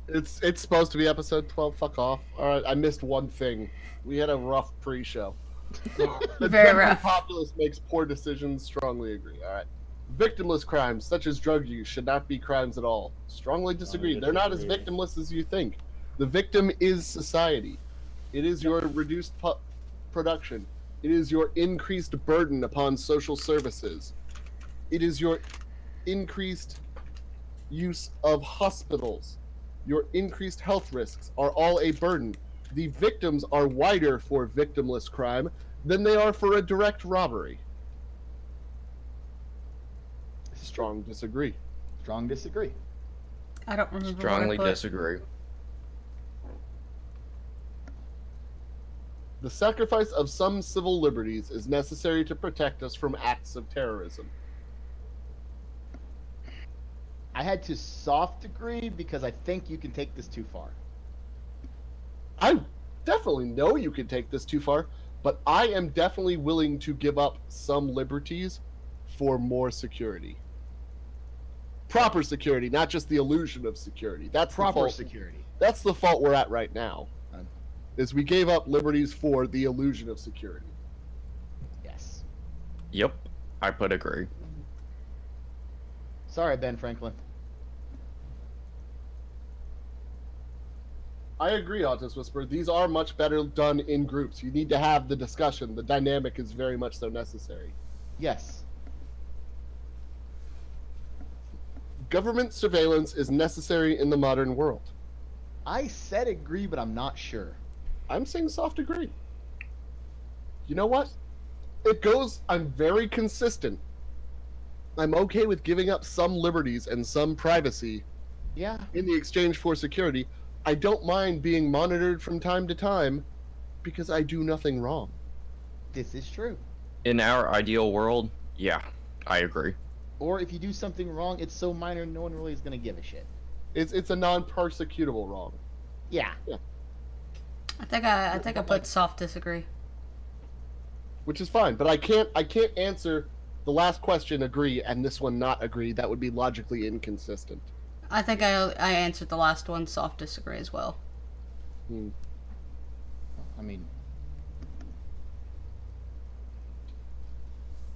It's supposed to be episode 12. Fuck off. All right, I missed one thing. We had a rough pre-show. The Very general rough. populace makes poor decisions. Strongly agree. All right. Victimless crimes, such as drug use, should not be crimes at all. Strongly disagree. They're not as victimless as you think. The victim is society. It is your reduced production. It is your increased burden upon social services. It is your increased use of hospitals. Your increased health risks are all a burden. The victims are wider for victimless crime than they are for a direct robbery. Strong disagree. Strong disagree. I don't remember. Strongly what I put. disagree. The sacrifice of some civil liberties is necessary to protect us from acts of terrorism. I had to soft agree because I think you can take this too far. I definitely know you can take this too far, but I am definitely willing to give up some liberties for more security. Proper security, not just the illusion of security. That's Proper the fault. security. That's the fault we're at right now. Is we gave up liberties for the illusion of security. Yes. Yep, I put agree. Sorry, Ben Franklin. I agree, Autist Whisperer. These are much better done in groups. You need to have the discussion. The dynamic is very much so necessary. Yes. Government surveillance is necessary in the modern world. I said agree, but I'm not sure. I'm saying soft agree. You know what? It goes, I'm very consistent. I'm okay with giving up some liberties and some privacy Yeah. in the exchange for security. I don't mind being monitored from time to time because I do nothing wrong. This is true. In our ideal world, yeah, I agree. Or if you do something wrong, it's so minor no one really is going to give a shit. It's a non-persecutable wrong. Yeah. I think I put soft disagree. Which is fine, but I can't answer the last question agree and this one not agree. That would be logically inconsistent. I think I answered the last one soft disagree as well. I mean,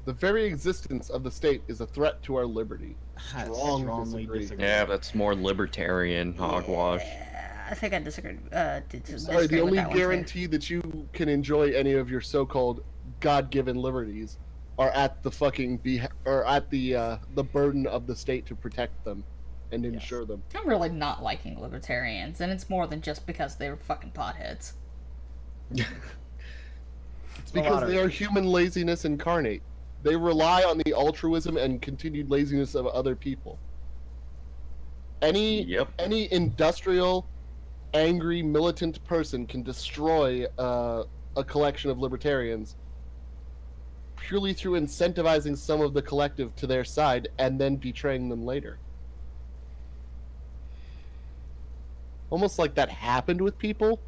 the very existence of the state is a threat to our liberty. I Strongly disagree. Yeah, that's more libertarian hogwash. I think I disagreed. Sorry, the only guarantee that you can enjoy any of your so-called God-given liberties are at the fucking the burden of the state to protect them and ensure them. I'm really not liking libertarians, and it's more than just because they're fucking potheads. It's because they are human laziness incarnate. They rely on the altruism and continued laziness of other people. Any industrial, angry, militant person can destroy a collection of libertarians purely through incentivizing some of the collective to their side and then betraying them later. Almost like that happened with people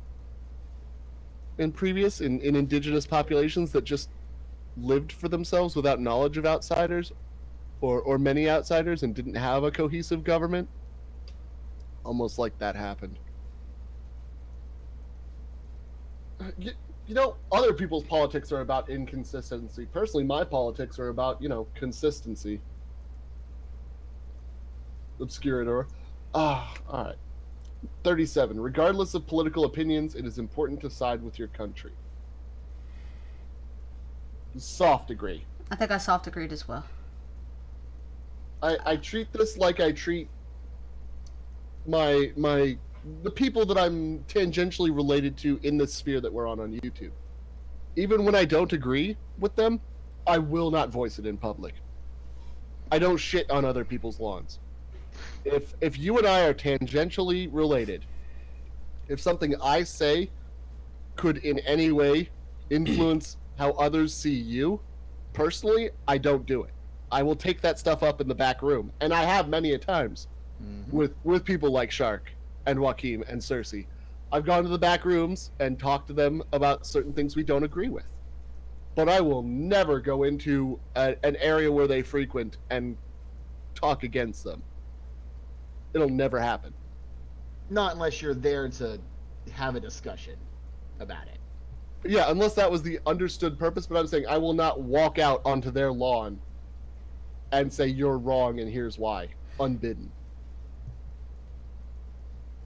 in indigenous populations that just lived for themselves without knowledge of outsiders or many outsiders and didn't have a cohesive government. Almost like that happened. You know, other people's politics are about inconsistency. Personally, my politics are about, consistency. Obscurator. Alright. 37. Regardless of political opinions, it is important to side with your country. Soft agree. I think I soft agreed as well. I treat this like I treat the people that I'm tangentially related to in the sphere that we're on YouTube. Even when I don't agree with them, I will not voice it in public. I don't shit on other people's lawns. If you and I are tangentially related, if something I say could in any way influence how others see you, personally, I don't do it. I will take that stuff up in the back room, and I have many a times with people like Shark and Joaquin and Cersei. I've gone to the back rooms and talked to them about certain things we don't agree with. But I will never go into an area where they frequent and talk against them. It'll never happen. not unless you're there to have a discussion about it. Yeah, unless that was the understood purpose, but I'm saying I will not walk out onto their lawn and say you're wrong and here's why, unbidden.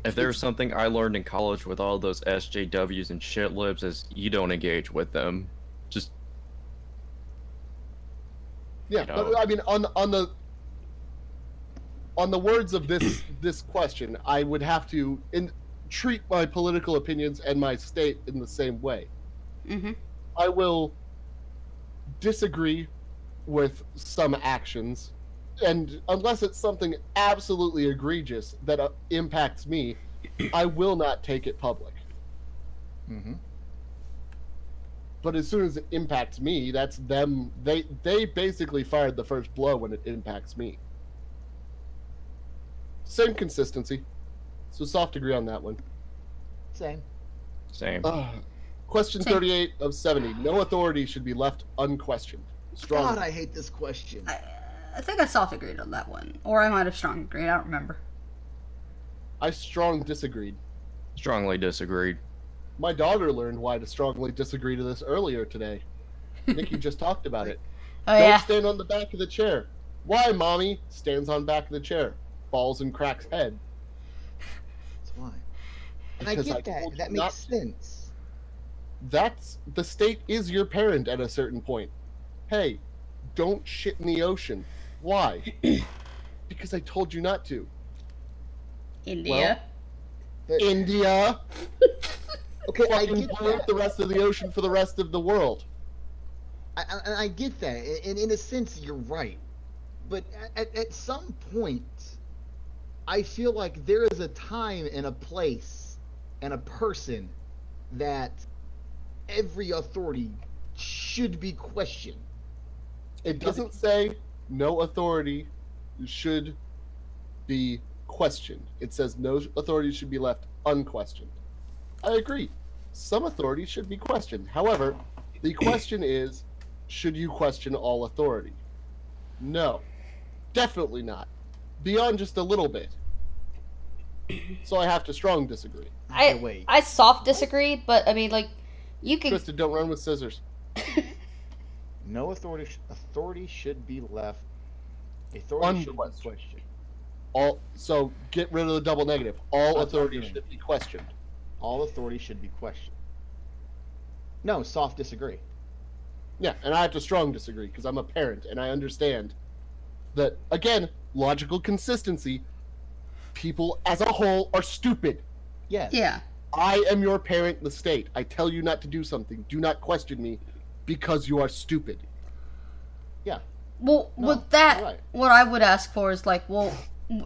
If there's something I learned in college with all those SJWs and shit libs is you don't engage with them. Just yeah, you know. but I mean on the words of this question, I would have to treat my political opinions and my state in the same way. Mm-hmm. I will disagree with some actions, and unless it's something absolutely egregious that impacts me, I will not take it public. Mm-hmm. But as soon as it impacts me, that's them. They basically fired the first blow when it impacts me. Same consistency. So soft agree on that one. Same. Same. Question 38 of 70. No authority should be left unquestioned. Strong. God, I hate this question. I think I soft agreed on that one. Or I might have strong agreed. I don't remember. I strong disagreed. Strongly disagreed. My daughter learned why to strongly disagree to this earlier today. Nikki just talked about it. Oh, Don't yeah. stand on the back of the chair. Why, Mommy? Stands on back of the chair. Falls and cracks head. That's why. And I Because get I that. told you That not makes to. sense. The state is your parent at a certain point. Hey, don't shit in the ocean. Why? Because I told you not to. India. But, India. okay, I Fucking get pollute that. the rest of the ocean for the rest of the world. I get that. And in a sense, you're right. But at some point, I feel like there is a time and a place and a person that every authority should be questioned. It doesn't say no authority should be questioned. It says no authority should be left unquestioned. I agree. Some authority should be questioned. However, the question is, should you question all authority? No. Definitely not. Beyond just a little bit. So I have to strong disagree. Wait. I soft disagreed, but I mean, like, you can. Krista, don't run with scissors. No authority should be left. Authority should be Unquestioned. questioned. So get rid of the double negative. All That's authority fine. should be questioned. All authority should be questioned. No, soft disagree. Yeah, and I have to strong disagree because I'm a parent and I understand that, again, logical consistency, people as a whole are stupid. Yes. Yeah. I am your parent in the state. I tell you not to do something. Do not question me because you are stupid. Yeah. Well, No, with that, you're right. what I would ask for is like, well,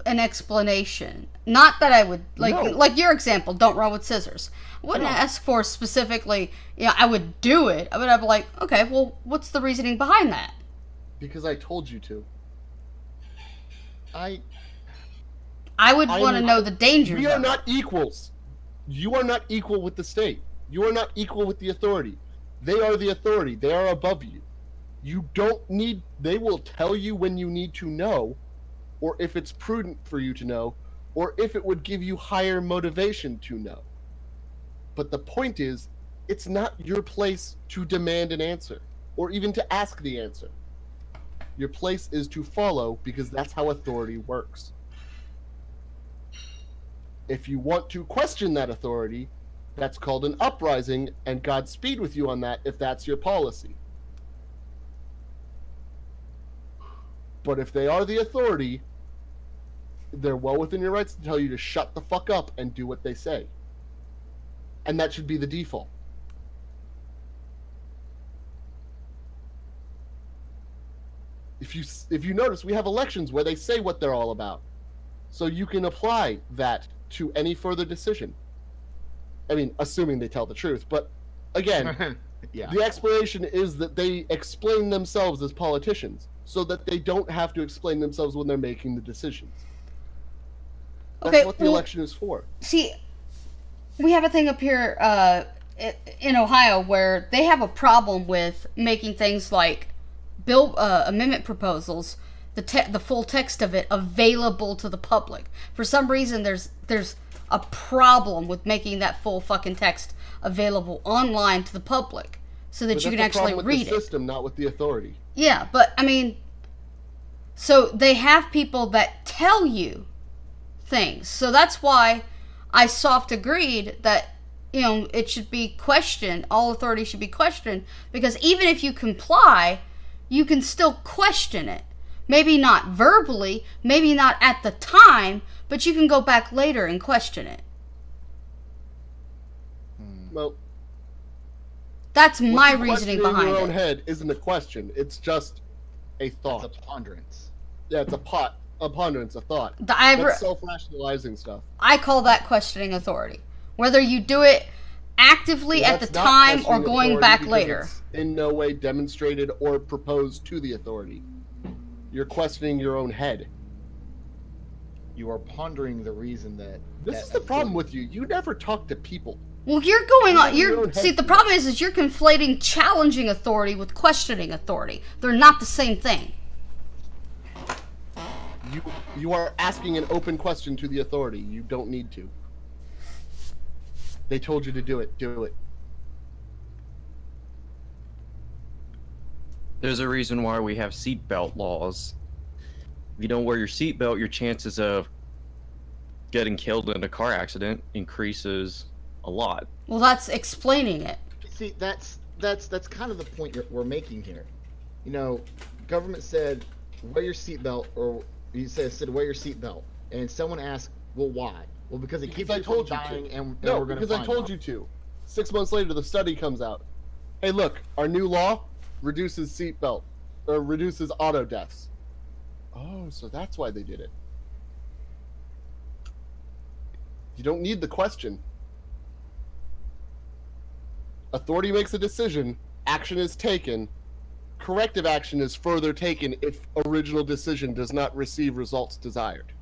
an explanation. Not that I would No. like your example. Don't run with scissors. I wouldn't No. ask for specifically. I would do it. I would have like, okay, well, what's the reasoning behind that? Because I told you to. I I would want to know the dangers. We are of it. not equals. You are not equal with the state. You are not equal with the authority. They are the authority. They are above you. You don't need. They will tell you when you need to know, or if it's prudent for you to know, or if it would give you higher motivation to know. But the point is, it's not your place to demand an answer, or even to ask the answer. Your place is to follow because that's how authority works. If you want to question that authority, that's called an uprising, and Godspeed with you on that if that's your policy. But if they are the authority, they're well within your rights to tell you to shut the fuck up and do what they say. And that should be the default. If you notice, we have elections where they say what they're all about. So you can apply that to any further decision. I mean, assuming they tell the truth. But again, yeah. the explanation is that they explain themselves as politicians so that they don't have to explain themselves when they're making the decisions. That's Okay, what the well- election is for. See, we have a thing up here in Ohio where they have a problem with making things like bill amendment proposals, the full text of it available to the public. For some reason, there's a problem with making that full fucking text available online to the public so that But you can that's a actually problem with read the it. system, not with the authority. Yeah, but I mean, so they have people that tell you things. So that's why I soft agreed that, it should be questioned. All authority should be questioned because even if you comply, you can still question it. Maybe not verbally, maybe not at the time, but you can go back later and question it. Well, That's my what you reasoning question behind in your own it. head isn't a question. It's just a It's thought. a ponderance. Yeah, it's a ponderance, a thought. I That's self-rationalizing stuff. call that questioning authority. Whether you do it actively Well, at the that's not time or questioning going authority back because later. it's in no way demonstrated or proposed to the authority. You're questioning your own head. You are pondering the reason that. This that is the problem authority- with you. You never talk to people. Well, you're going on. your You're own see. head. The problem is you're conflating challenging authority with questioning authority. They're not the same thing. You are asking an open question to the authority. You don't need to. They told you to do it. Do it. There's a reason why we have seatbelt laws. If you don't wear your seatbelt, your chances of getting killed in a car accident increases a lot. Well, that's explaining it. See, that's kind of the point we're making here. You know, government said wear your seatbelt, or you said wear your seatbelt, and someone asked, well, why? Well, because it keeps Because I you from told you dying, to. and No, we're going to because I told you to. 6 months later, the study comes out. Hey, look, our new law reduces seatbelt, or reduces auto deaths. Oh, so that's why they did it. You don't need the question. Authority makes a decision, action is taken, corrective action is further taken if original decision does not receive results desired.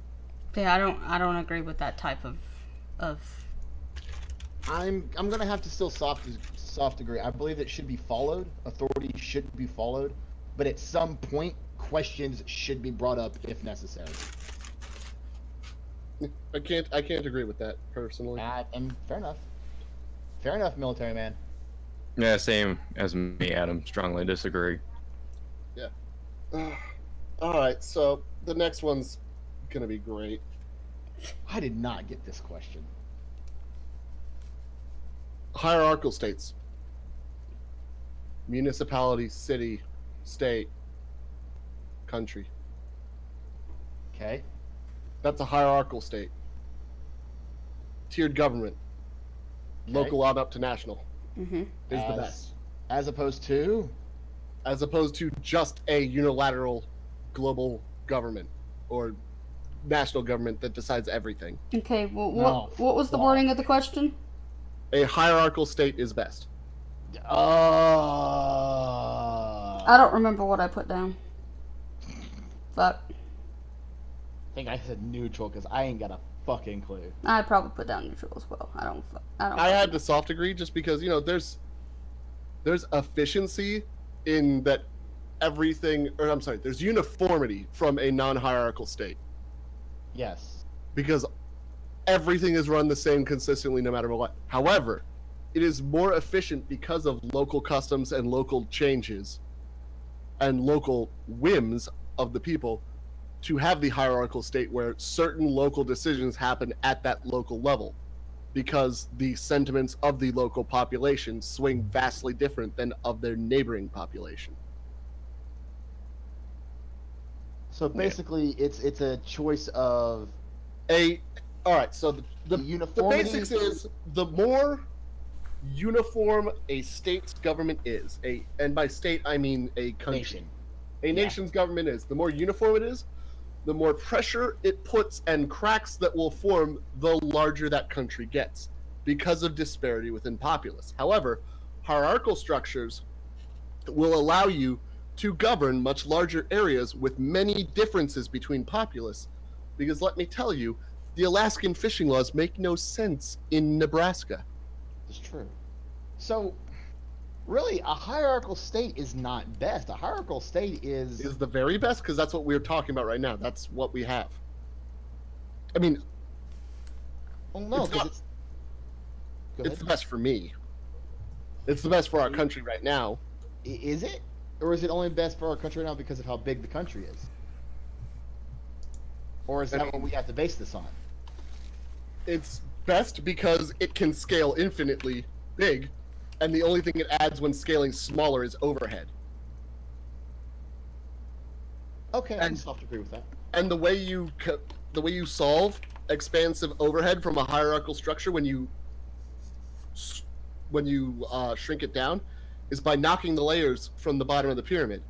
Yeah, I don't agree with that type of. I'm gonna have to still soft agree. I believe it should be followed. Authority should be followed, but at some point, questions should be brought up if necessary. I can't agree with that personally. And fair enough. Fair enough, military man. Yeah, same as me, Adam. Strongly disagree. All right, so the next one's gonna be great. I did not get this question. Hierarchical states. Municipality, city, state, country. Okay. That's a hierarchical state. Tiered government. Okay. Local on up to national Mm-hmm. is the best. As opposed to. As opposed to just a unilateral global government or national government that decides everything. Okay. Well, No. what was the Wow. wording of the question? A hierarchical state is best. I don't remember what I put down. Fuck. I think I said neutral because I ain't got a fucking clue. I probably put down neutral as well. I don't. I had to soft agree just because, you know, there's efficiency in that everything, or I'm sorry, there's uniformity from a non-hierarchical state Yes. because everything is run the same consistently no matter what. However, it is more efficient because of local customs and local changes and local whims of the people to have the hierarchical state where certain local decisions happen at that local level because the sentiments of the local population swing vastly different than of their neighboring population. So basically, it's a choice of All right, so the uniformity. basics is the more uniform a state's government is, and by state I mean a country. Nation. A nation's government is, the more uniform it is, the more pressure it puts and cracks that will form the larger that country gets because of disparity within populace. However, hierarchical structures will allow you to govern much larger areas with many differences between populace because let me tell you, the Alaskan fishing laws make no sense in Nebraska. It's true. So, really, a hierarchical state is not best. A hierarchical state is Is the very best because that's what we're talking about right now. That's what we have. I mean, well, no, it's because not- it's. Go it's ahead. the best for me. It's the best for our country right now. Is it, or is it only best for our country right now because of how big the country is? Or is that what we have to base this on? It's best because it can scale infinitely big, and the only thing it adds when scaling smaller is overhead. Okay, I can And- soft agree with that. And the way you solve expansive overhead from a hierarchical structure when you shrink it down is by knocking the layers from the bottom of the pyramid.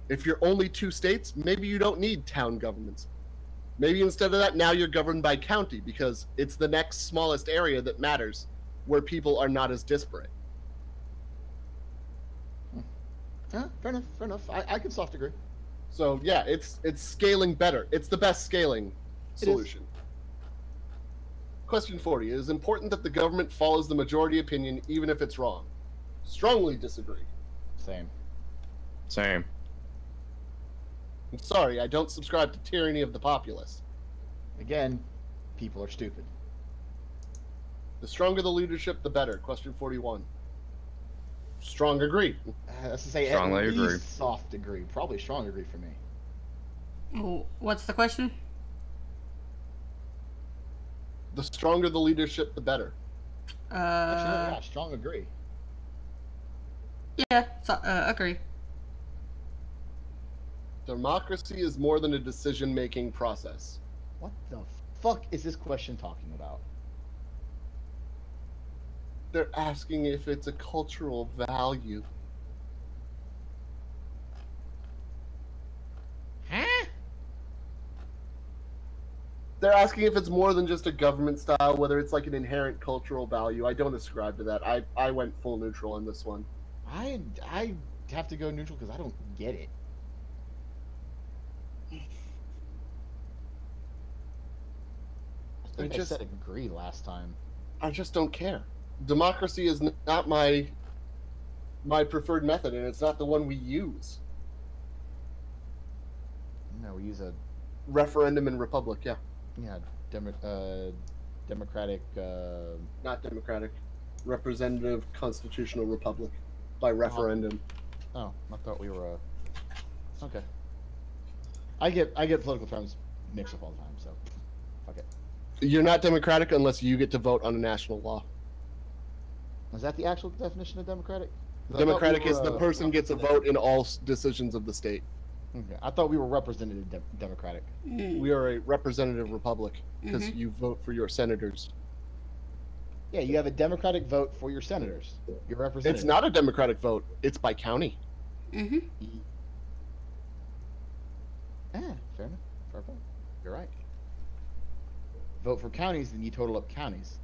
If you're only two states, maybe you don't need town governments. Maybe instead of that, now you're governed by county because it's the next smallest area that matters where people are not as disparate. Yeah, fair enough. Fair enough. I can soft agree. So yeah, it's scaling better. It's the best scaling solution. Question 40. It is important that the government follows the majority opinion even if it's wrong. Strongly disagree. Same. Same. I'm sorry, I don't subscribe to tyranny of the populace. Again, people are stupid. The stronger the leadership, the better. Question 41. Strong agree. That's to say, Strongly at least agree. soft agree. Probably strong agree for me. Oh, what's the question? The stronger the leadership, the better. Actually, no, yeah, strong agree. Yeah, so, agree. Democracy is more than a decision-making process. What the fuck is this question talking about? They're asking if it's a cultural value. Huh? They're asking if it's more than just a government style, whether it's like an inherent cultural value. I don't ascribe to that. I went full neutral on this one. I have to go neutral because I don't get it. I think I said agree last time. I just don't care. Democracy is not my preferred method, and it's not the one we use. No, we use a Referendum and republic, yeah. democratic. Not democratic. Representative constitutional republic by referendum. Oh, I thought we were. Okay. I get political terms mixed up all the time, so fuck it. You're not democratic unless you get to vote on a national law. Is that the actual definition of democratic? 'Cause Democratic we were, is the person gets a vote in all decisions of the state. Okay. I thought we were representative democratic. We are a representative republic because you vote for your senators. Yeah, you have a democratic vote for your senators. Your representatives. It's not a democratic vote. It's by county. Mm-hmm. Yeah, fair enough. Fair point. You're right. Vote for counties, then you total up counties.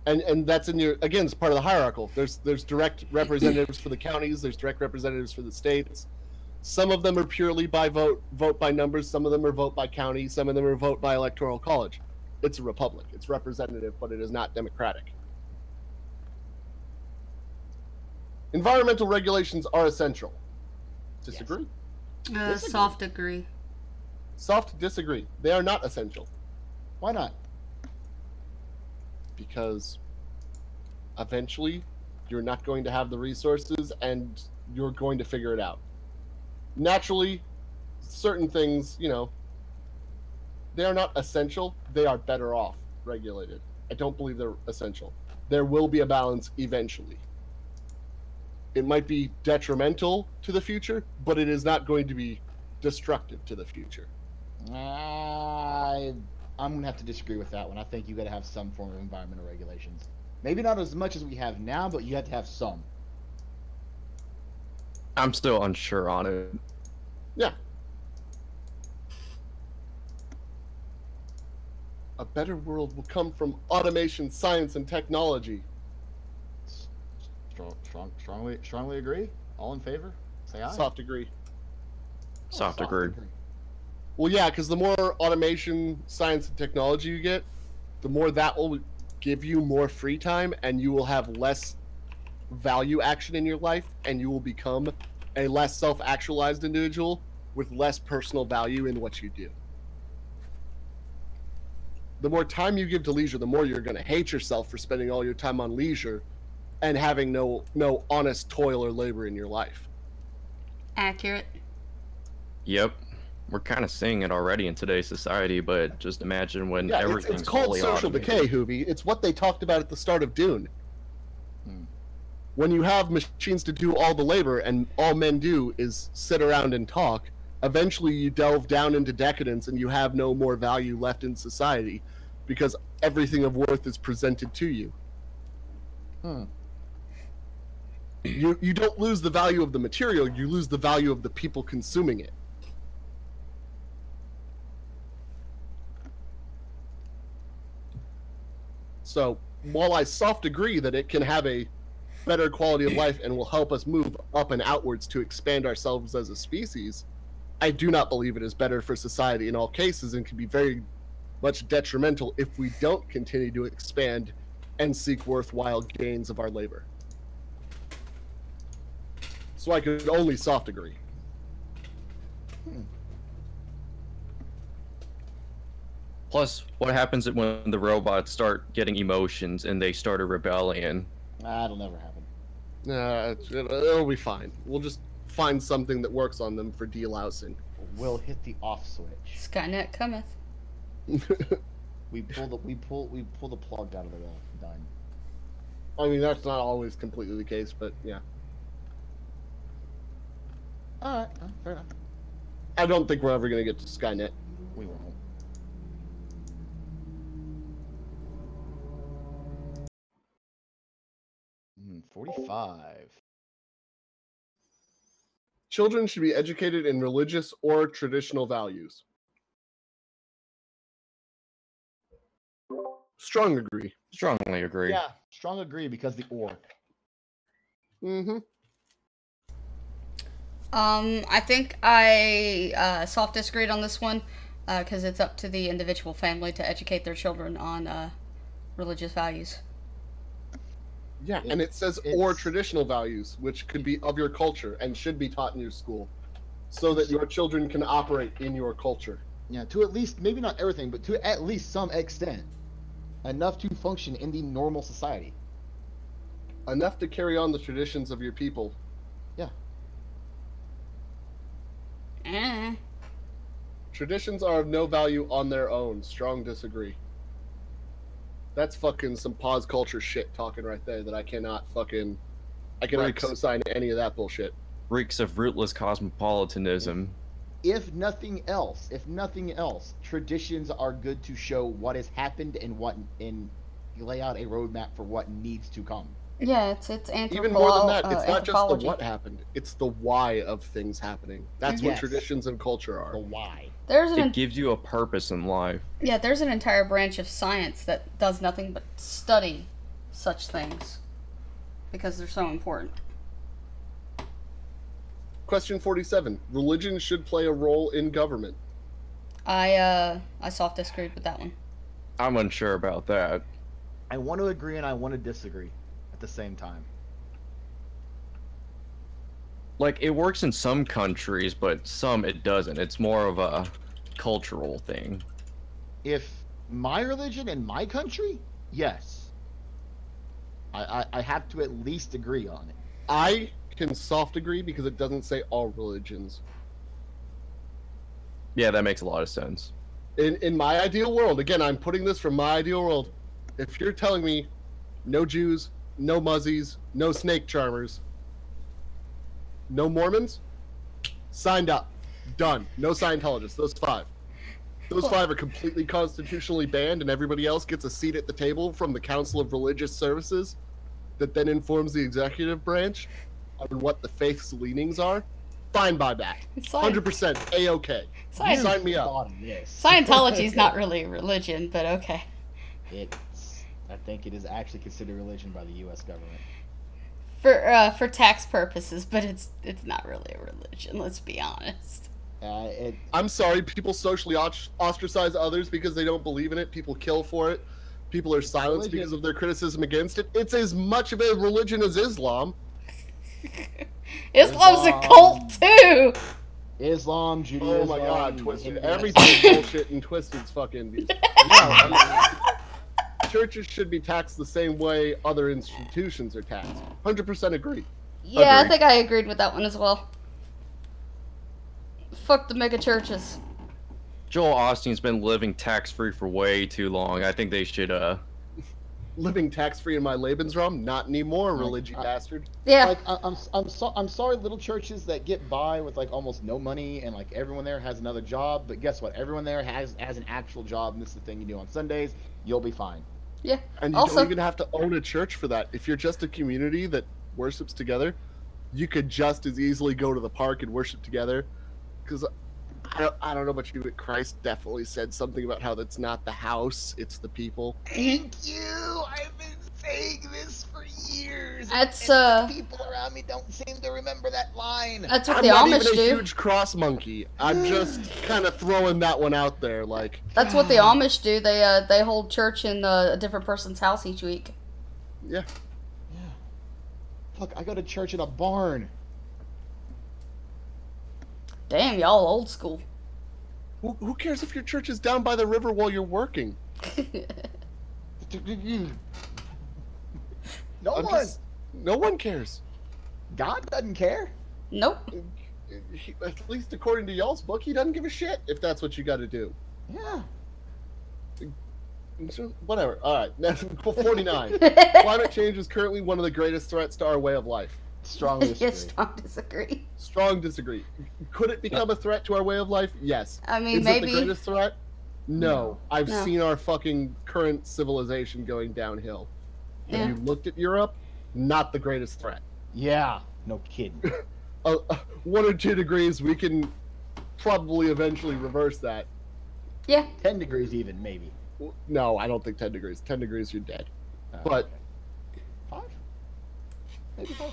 And that's in your, again, it's part of the hierarchical. There's direct representatives for the counties. There's direct representatives for the states. Some of them are purely by vote by numbers. Some of them are vote by county. Some of them are vote by electoral college. It's a republic. It's representative, but it is not democratic. Environmental regulations are essential. Disagree? Yes. Soft agree. Soft disagree. They are not essential. Why not? Because eventually you're not going to have the resources and you're going to figure it out. Naturally, certain things, you know, they are not essential. They are better off regulated. I don't believe they're essential. There will be a balance eventually. It might be detrimental to the future, but it is not going to be destructive to the future. I'm gonna have to disagree with that one. I think you got to have some form of environmental regulations. Maybe not as much as we have now, but you have to have some. I'm still unsure on it. Yeah. A better world will come from automation, science, and technology. Strongly agree. All in favor? Say aye. Soft agree. Soft agree. Well, yeah, because the more automation, science, and technology you get, the more that will give you more free time, and you will have less value action in your life, and you will become a less self-actualized individual with less personal value in what you do. The more time you give to leisure, the more you're going to hate yourself for spending all your time on leisure and having no honest toil or labor in your life. Accurate. Yep. We're kind of seeing it already in today's society, but just imagine when everything's it's called fully social automated. decay, Hoovy. It's what they talked about at the start of Dune. When you have machines to do all the labor and all men do is sit around and talk, eventually you delve down into decadence and you have no more value left in society because everything of worth is presented to you. You don't lose the value of the material, you lose the value of the people consuming it. So while I soft agree that it can have a better quality of life and will help us move up and outwards to expand ourselves as a species, I do not believe it is better for society in all cases and can be very much detrimental if we don't continue to expand and seek worthwhile gains of our labor. So I could only soft agree. Plus, what happens when the robots start getting emotions and they start a rebellion? That'll never happen. It'll be fine. We'll just find something that works on them for delousing. We'll hit the off switch. Skynet cometh. We pull the plug out of the wall. Done. I mean, that's not always completely the case, but yeah. Alright, fair enough. I don't think we're ever going to get to Skynet. We won't. Hmm, 45. Children should be educated in religious or traditional values. Strong agree. Strongly agree. Yeah, strong agree because the or. Mm-hmm. I think I soft disagreed on this one because it's up to the individual family to educate their children on religious values. Yeah, and it says or traditional values, which could be of your culture and should be taught in your school, so that your children can operate in your culture. Yeah, to at least, maybe not everything, but to at least some extent. Enough to function in the normal society. Enough to carry on the traditions of your people. Yeah. Traditions are of no value on their own. Strong disagree. That's fucking some pause culture shit talking right there that I cannot co-sign any of that bullshit. Reeks of rootless cosmopolitanism. If nothing else, traditions are good to show what has happened and lay out a roadmap for what needs to come. Yeah, it's anthropology. Even more than that, it's not just the what happened; it's the why of things happening. That's what traditions and culture are. The why. It gives you a purpose in life. Yeah, there's an entire branch of science that does nothing but study such things because they're so important. Question 47. Religion should play a role in government. I soft disagreed with that one. I'm unsure about that. I want to agree and I want to disagree at the same time. Like, it works in some countries, but some it doesn't. It's more of a cultural thing. If my religion in my country, yes. I have to at least agree on it. I can soft agree because it doesn't say all religions. Yeah, that makes a lot of sense. In my ideal world, again, I'm putting this from my ideal world. If you're telling me no Jews, no Muzzies, no snake charmers, no Mormons, signed up, done. No Scientologists. Those five. Those five are completely constitutionally banned, and everybody else gets a seat at the table from the Council of Religious Services that then informs the executive branch on what the faith's leanings are. Fine by that. 100% A-OK. Sign me up. Scientology's not really a religion, but okay. I think it is actually considered religion by the U.S. government. For tax purposes, but it's not really a religion, let's be honest. I'm sorry, people socially ostracize others because they don't believe in it. People kill for it. People are silenced because of their criticism against it. It's as much of a religion as Islam. Islam's a cult too. Islam, Judaism. Oh my God, twisted. Everything's bullshit and twisted's fucking. Churches should be taxed the same way other institutions are taxed. 100% agree. Yeah, I think I agreed with that one as well. Fuck the mega churches. Joel Osteen's been living tax-free for way too long. I think they should, Living tax-free in my Lebensraum? Not anymore, religious bastard. Yeah. Like, I'm sorry, little churches that get by with like almost no money and like everyone there has another job, but guess what? Everyone there has an actual job, and this is the thing you do on Sundays. You'll be fine. Yeah. And you don't even have to own a church for that. If you're just a community that worships together, you could just as easily go to the park and worship together. Because I don't know about you, but Christ definitely said something about how that's not the house, it's the people. Thank you. I've been saying this for years. That's and the people around me don't seem to remember that line. That's what I'm the not Amish even a do. huge cross monkey. I'm just kind of throwing that one out there, like. That's what the Amish do. They hold church in a different person's house each week. Yeah. Yeah. Look, I go to church in a barn. Damn, y'all old school. Who cares if your church is down by the river while you're working? No one cares. God doesn't care. Nope. At least according to y'all's book, he doesn't give a shit if that's what you got to do. Yeah. Whatever. All right. 49. Climate change is currently one of the greatest threats to our way of life. Strongly disagree. Yes, strong disagree. Strong disagree. Could it become a threat to our way of life? Yes. I mean, Is maybe. it the greatest threat? No. I've No. seen our fucking current civilization going downhill. Yeah. Have you looked at Europe? Not the greatest threat. Yeah. No kidding. 1 or 2 degrees, we can probably eventually reverse that. Yeah. 10 degrees even, maybe. No, I don't think 10 degrees. 10 degrees, you're dead. But, okay. 5? Maybe 5.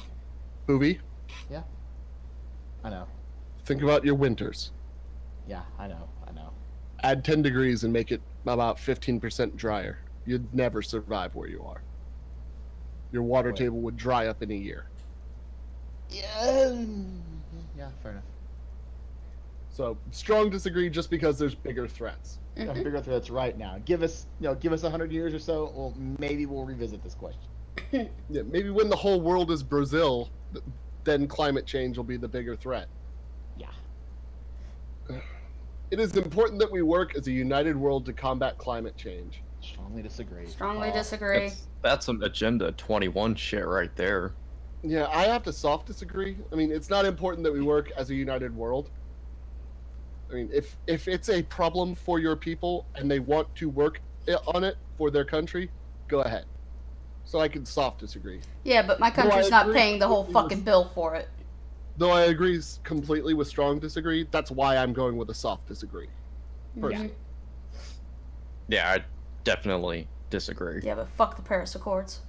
Boobie, Yeah. I know. think about your winters. Yeah, I know. Add 10 degrees and make it about 15% drier. You'd never survive where you are. Your water Wait. table would dry up in a year. Yeah. Yeah, fair enough. So, strong disagree just because there's bigger threats. Yeah, bigger threats right now. Give us 100 years or so. Well, maybe we'll revisit this question. Yeah, maybe when the whole world is Brazil, then climate change will be the bigger threat. Yeah. It is important that we work as a united world to combat climate change. Strongly disagree. Strongly disagree. That's some Agenda 21 shit right there. Yeah, I have to soft disagree. I mean, it's not important that we work as a united world. I mean, if it's a problem for your people and they want to work on it for their country, go ahead. So I can soft disagree. Yeah, but my Though country's I not agree paying the whole completely fucking with- bill for it. Though I agree completely with strong disagree, that's why I'm going with a soft disagree. Personally. Yeah, I definitely disagree. Yeah, but fuck the Paris Accords.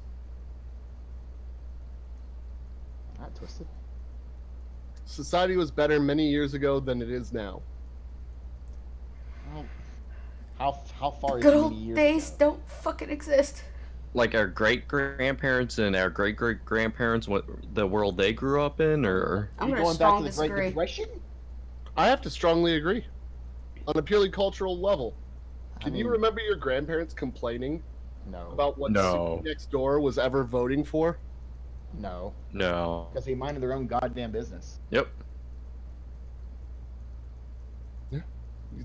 Not twisted. Society was better many years ago than it is now. Well, how far is Good many old years days ago? don't fucking exist. Like our great grandparents and our great great grandparents, what the world they grew up in, or I'm We gonna going back strong to the Great disagree. Depression? I have to strongly agree. On a purely cultural level. I Can you mean, remember your grandparents complaining No. about what No. City Next Door was ever voting for? No. no? Because they minded their own goddamn business. Yep.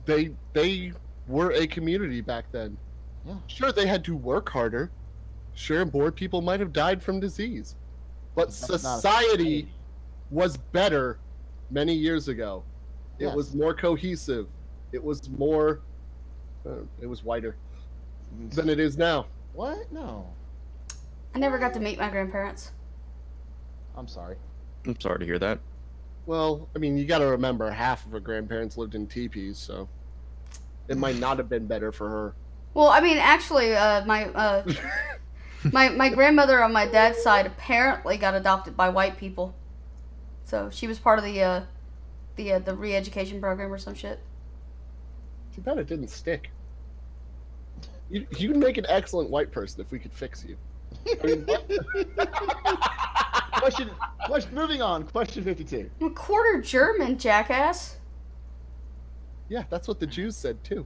They were a community back then. Yeah. Sure, they had to work harder. Sure, more people might have died from disease. But That's not a society was better many years ago. It Yes. was more cohesive. It was more... it was whiter than it is now. What? No. I never got to meet my grandparents. I'm sorry. I'm sorry to hear that. Well, I mean, you got to remember, half of her grandparents lived in teepees, so it might not have been better for her. Well, I mean, actually, my grandmother on my dad's side apparently got adopted by white people, so she was part of the re-education program or some shit. Too bad it didn't stick. You'd make an excellent white person if we could fix you. I mean, question. Moving on. Question 52. I'm a quarter German, jackass. yeah, that's what the Jews said too.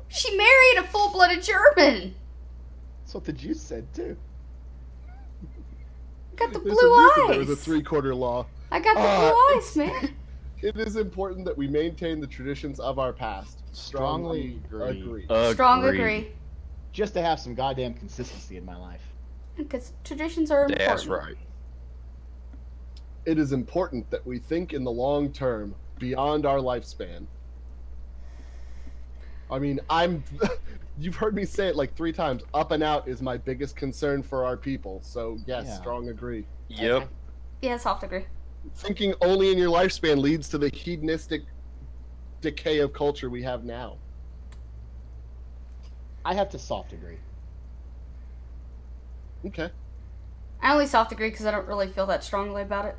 She married a full-blooded German. That's what the Jews said too. Got the There's blue a reason eyes. there was a three-quarter law. I got the Ah, blue eyes, man. It is important that we maintain the traditions of our past. Strongly agree. Strong agree. Just to have some goddamn consistency in my life. Because traditions are important. That's right. It is important that we think in the long term, beyond our lifespan. I mean, you've heard me say it like 3 times. Up and out is my biggest concern for our people. So yes, Yeah. strong agree. Yep. Yeah, soft agree. Thinking only in your lifespan leads to the hedonistic decay of culture we have now. I have to soft agree. Okay. I only soft agree because I don't really feel that strongly about it.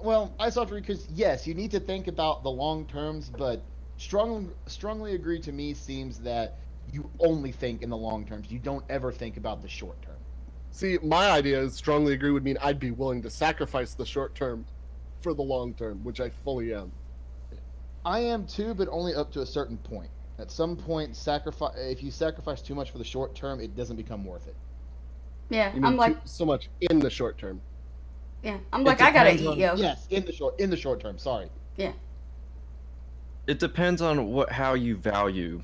Well, I soft agree because yes, you need to think about the long terms, but strongly agree to me seems that you only think in the long terms. You don't ever think about the short term. See, my idea is strongly agree would mean I'd be willing to sacrifice the short term for the long term, which I fully am. I am too, but only up to a certain point. At some point, if you sacrifice too much for the short term, it doesn't become worth it. Yeah, You mean I'm like, so much in the short term. yeah, I'm like, I gotta eat, yo. Yes, in the short term. Sorry. Yeah. It depends on how you value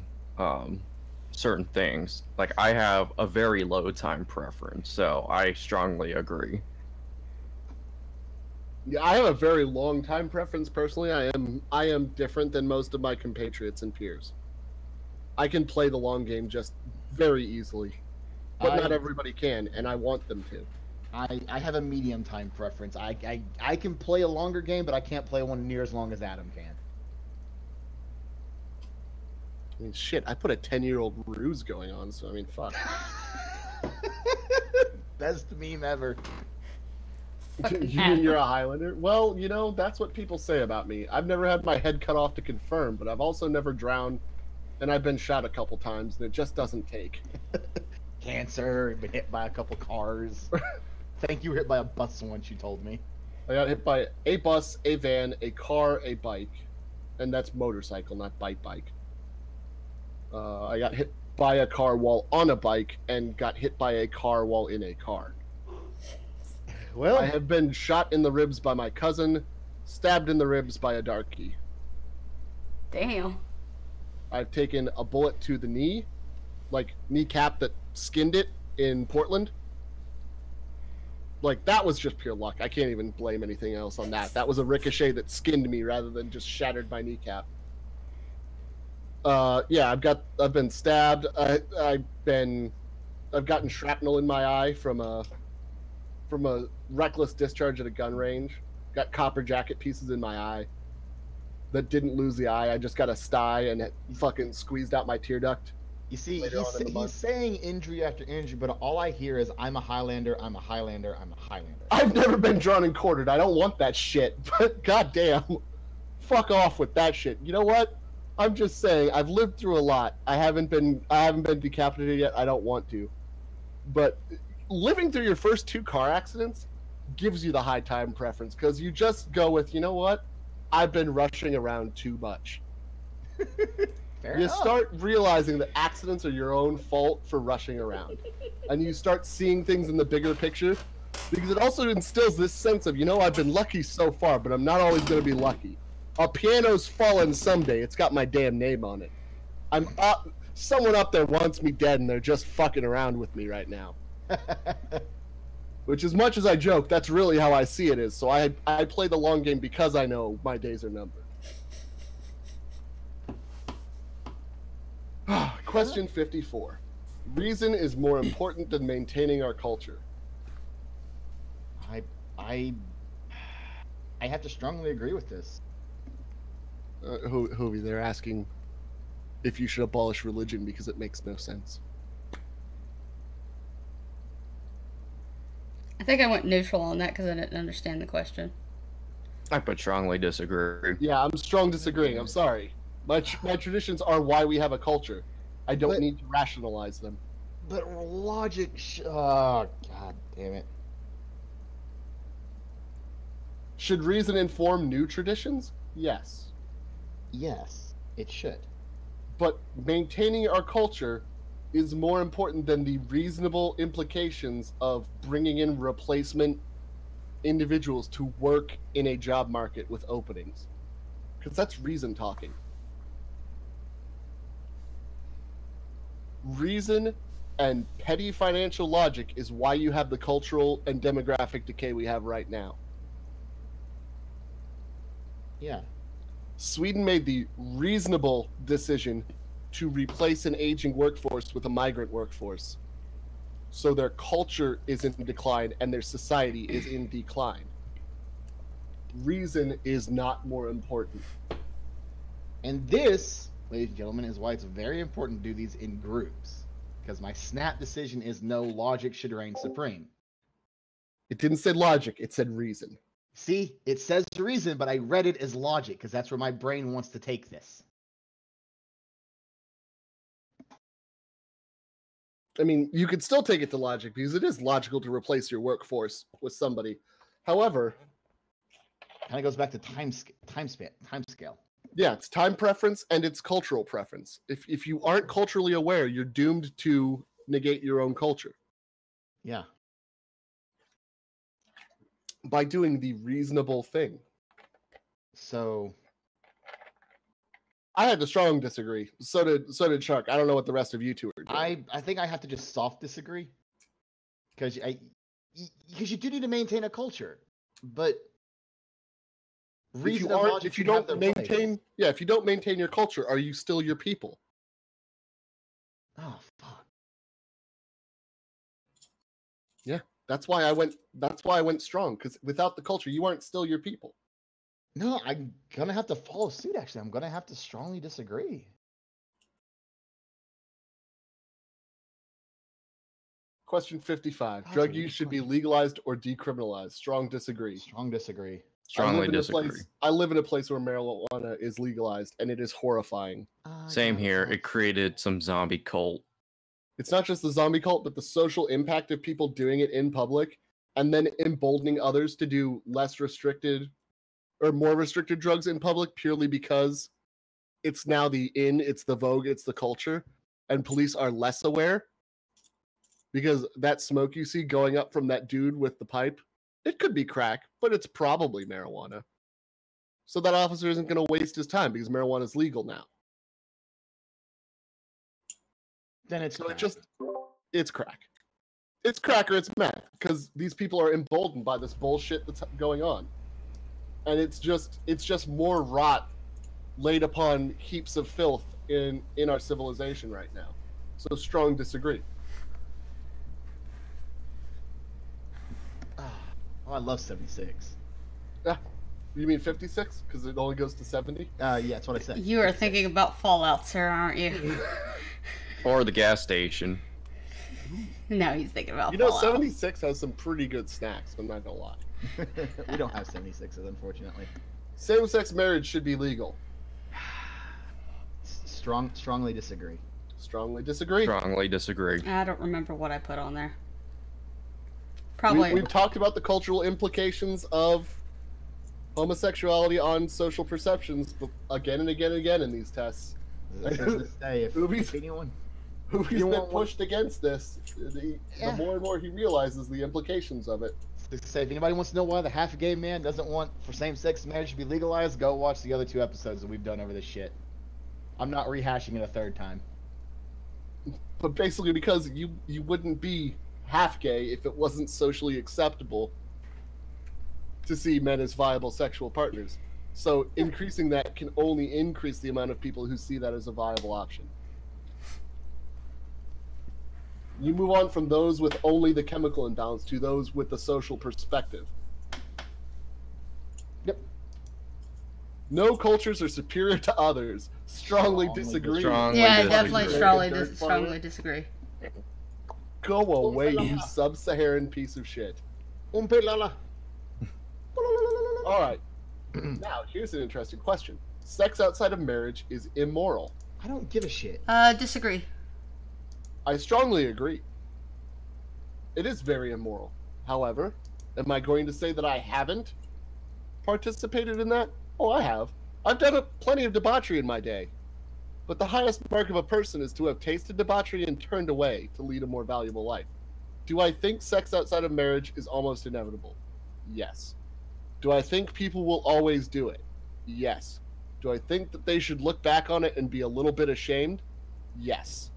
certain things. Like I have a very low time preference, so I strongly agree. Yeah, I have a very long time preference personally. I am different than most of my compatriots and peers. I can play the long game just very easily. But not everybody can, and I want them to. I have a medium time preference. I can play a longer game, but I can't play one near as long as Adam can. I mean, shit, I put a 10-year-old ruse going on, so I mean, fuck. Best meme ever. You're a Highlander? Well, you know, that's what people say about me. I've never had my head cut off to confirm, but I've also never drowned, and I've been shot a couple times, and it just doesn't take. Cancer, been hit by a couple cars. Thank you were hit by a bus once, you told me. I got hit by a bus, a van, a car, a bike, and that's motorcycle, not bike. I got hit by a car while on a bike and got hit by a car while in a car. Well, I have been shot in the ribs by my cousin, stabbed in the ribs by a darkie. Damn. I've taken a bullet to the knee, like kneecap that skinned it in Portland. Like, that was just pure luck. I can't even blame anything else on that. That was a ricochet that skinned me rather than just shattered my kneecap. Yeah, I've been stabbed. I've gotten shrapnel in my eye from a reckless discharge at a gun range. Got copper jacket pieces in my eye that didn't lose the eye. I just got a sty and it fucking squeezed out my tear duct. you see, he's saying injury after injury, but all I hear is I'm a Highlander, I'm a Highlander, I'm a Highlander. I've never been drawn and quartered. I don't want that shit. But goddamn, fuck off with that shit. You know what? I'm just saying, I've lived through a lot. I haven't been decapitated yet. I don't want to. But living through your first 2 car accidents gives you the high time preference because you just go with, you know what? I've been rushing around too much. You start realizing that accidents are your own fault for rushing around. And you start seeing things in the bigger picture because it also instills this sense of, you know, I've been lucky so far, but I'm not always going to be lucky. A piano's fallen someday. It's got my damn name on it. I'm up. Someone up there wants me dead, and they're just fucking around with me right now. Which, as much as I joke, that's really how I see it is. So I play the long game because I know my days are numbered. Question 54. Reason is more important than maintaining our culture. I have to strongly agree with this. Hoovie, they're asking if you should abolish religion because it makes no sense. I think I went neutral on that because I didn't understand the question. I would strongly disagree. Yeah, I'm strong disagreeing. I'm sorry. My traditions are why we have a culture. I don't need to rationalize them. But logic... oh, god damn it. Should reason inform new traditions? Yes. Yes, it should. But maintaining our culture is more important than the reasonable implications of bringing in replacement individuals to work in a job market with openings. Because that's reason talking. Reason and petty financial logic is why you have the cultural and demographic decay we have right now. Yeah. Sweden made the reasonable decision to replace an aging workforce with a migrant workforce. So their culture is in decline and their society is in decline. Reason is not more important. And this ladies and gentlemen, is why it's very important to do these in groups. Because my snap decision is no, logic should reign supreme. It didn't say logic, it said reason. See, it says reason, but I read it as logic because that's where my brain wants to take this. I mean, you could still take it to logic because it is logical to replace your workforce with somebody. However, kind of goes back to time scale. Yeah, it's time preference and it's cultural preference. If you aren't culturally aware, you're doomed to negate your own culture. Yeah. By doing the reasonable thing. So I had to strong disagree. So did Chuck. I don't know what the rest of you two are doing. I think I have to just soft disagree. Because you do need to maintain a culture. But if you don't maintain your culture, are you still your people? Oh fuck. Yeah, that's why I went strong, because without the culture, you aren't still your people. No, I'm gonna have to follow suit. Actually, I'm gonna have to strongly disagree. Question 55: drug use should be legalized or decriminalized. Strong disagree. Strong disagree. Strongly disagree. I live in a place where marijuana is legalized, and it is horrifying. Same here. It created some zombie cult. It's not just the zombie cult, but the social impact of people doing it in public and then emboldening others to do less restricted or more restricted drugs in public purely because it's now it's the vogue, it's the culture, and police are less aware. Because that smoke you see going up from that dude with the pipe, it could be crack, but it's probably marijuana. So that officer isn't going to waste his time because marijuana is legal now. Then it's it's crack. It's crack or it's meth because these people are emboldened by this bullshit that's going on. And it's just more rot laid upon heaps of filth in our civilization right now. So strong disagree. Oh, I love 76. Yeah. You mean 56? Because it only goes to 70? Yeah, that's what I said. You are thinking about Fallout, sir, aren't you? Or the gas station. No, he's thinking about You know, Fallout. 76 has some pretty good snacks, I'm not gonna lie. We don't have 76s, unfortunately. Same-sex marriage should be legal. Strongly disagree. Strongly disagree. Strongly disagree. I don't remember what I put on there. Probably. We've talked about the cultural implications of homosexuality on social perceptions again and again and again in these tests. Who's been pushed against this, the more and more he realizes the implications of it. To say, if anybody wants to know why the half-gay man doesn't want for same-sex marriage to be legalized, go watch the other 2 episodes that we've done over this shit. I'm not rehashing it a third time. But basically because you wouldn't be half gay if it wasn't socially acceptable to see men as viable sexual partners. So increasing that can only increase the amount of people who see that as a viable option. You move on from those with only the chemical imbalance to those with the social perspective. Yep. No cultures are superior to others. Strongly disagree. Yeah, definitely strongly disagree. Go away, you sub-Saharan piece of shit. All right. Now, here's an interesting question. Sex outside of marriage is immoral. I don't give a shit. Disagree. I strongly agree. It is very immoral. However, am I going to say that I haven't participated in that? Oh, I have. I've done plenty of debauchery in my day. But the highest mark of a person is to have tasted debauchery and turned away to lead a more valuable life. Do I think sex outside of marriage is almost inevitable? Yes. Do I think people will always do it? Yes. Do I think that they should look back on it and be a little bit ashamed? Yes.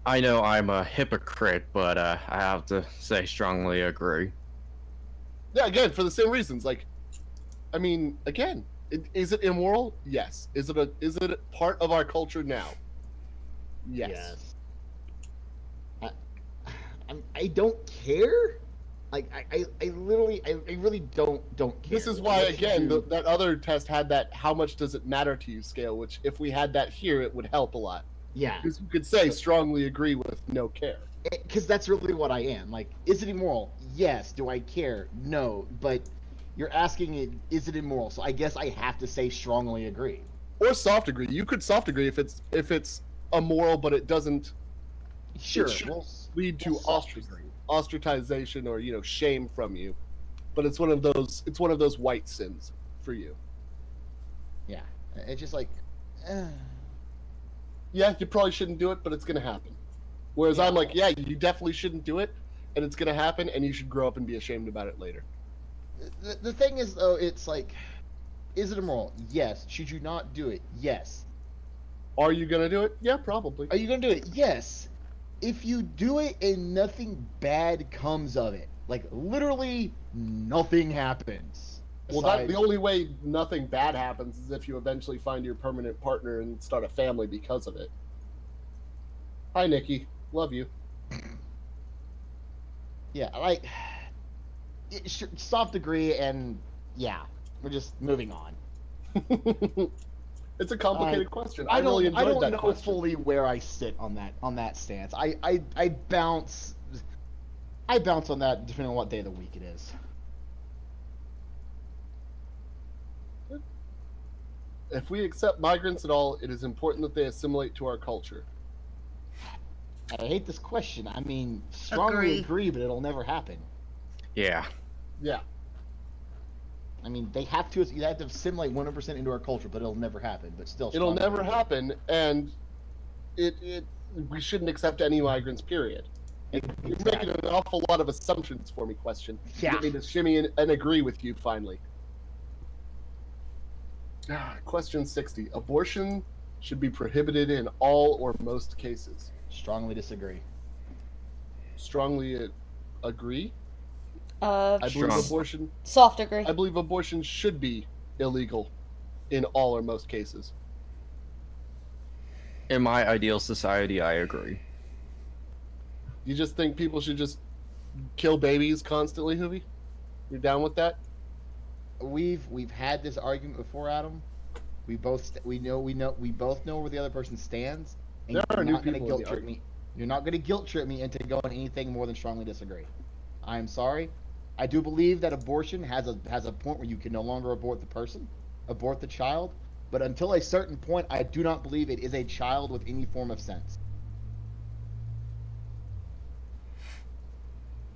I know I'm a hypocrite, but I have to say strongly agree. Yeah, again, for the same reasons. Like, I mean, again, is it immoral? Yes. Is it part of our culture now? Yes. I don't care, Like I literally, I really don't care. This is why, What you again, do- that other test had that how much does it matter to you scale, which if we had that here, it would help a lot. yeah, Because you could say strongly agree with no care. because that's really what I am. Like, is it immoral? Yes. Do I care? No. But you're asking it, is it immoral? So I guess I have to say strongly agree. Or soft agree. You could soft agree if it's immoral, but it doesn't Sure. should Well, lead to we'll soft agree. ostracization or shame from you. But it's one of those white sins for you. Yeah. It's just like, Yeah, you probably shouldn't do it, but it's gonna happen. Whereas I'm like, yeah, you definitely shouldn't do it, and it's gonna happen, and you should grow up and be ashamed about it later. the thing is though, it's like, is it immoral? Yes. Should you not do it? Yes. Are you gonna do it? Yeah, probably. Are you gonna do it? Yes. If you do it and nothing bad comes of it, like literally nothing happens. Well, aside- the only way nothing bad happens is if you eventually find your permanent partner and start a family because of it. Hi, Nikki. Love you. Yeah, like soft degree, and yeah, we're just moving on. It's a complicated question. I really don't enjoyed that know question. fully where I sit on that stance. I bounce on that depending on what day of the week it is. If we accept migrants at all, it is important that they assimilate to our culture. I hate this question. I mean, strongly agree, but it'll never happen. Yeah. Yeah. I mean, you have to assimilate 100% into our culture, but it'll never happen. But still, It'll strongly never agree. happen, and we shouldn't accept any migrants, period. You're making an awful lot of assumptions for me, question. Yeah. Get me to shimmy and agree with you, finally. Question 60. Abortion should be prohibited in all or most cases. Strongly disagree. Strongly agree. I believe Soft agree. I believe abortion should be illegal in all or most cases. In my ideal society, I agree. You just think people should just kill babies constantly, Hoovy? You're down with that? We've had this argument before, Adam. We both know where the other person stands, and There are you're new not going to people in guilt the trip me. You're not going to guilt trip me into going anything more than strongly disagree. I'm sorry. I do believe that abortion has a point where you can no longer abort the person, abort the child, but until a certain point, I do not believe it is a child with any form of sense.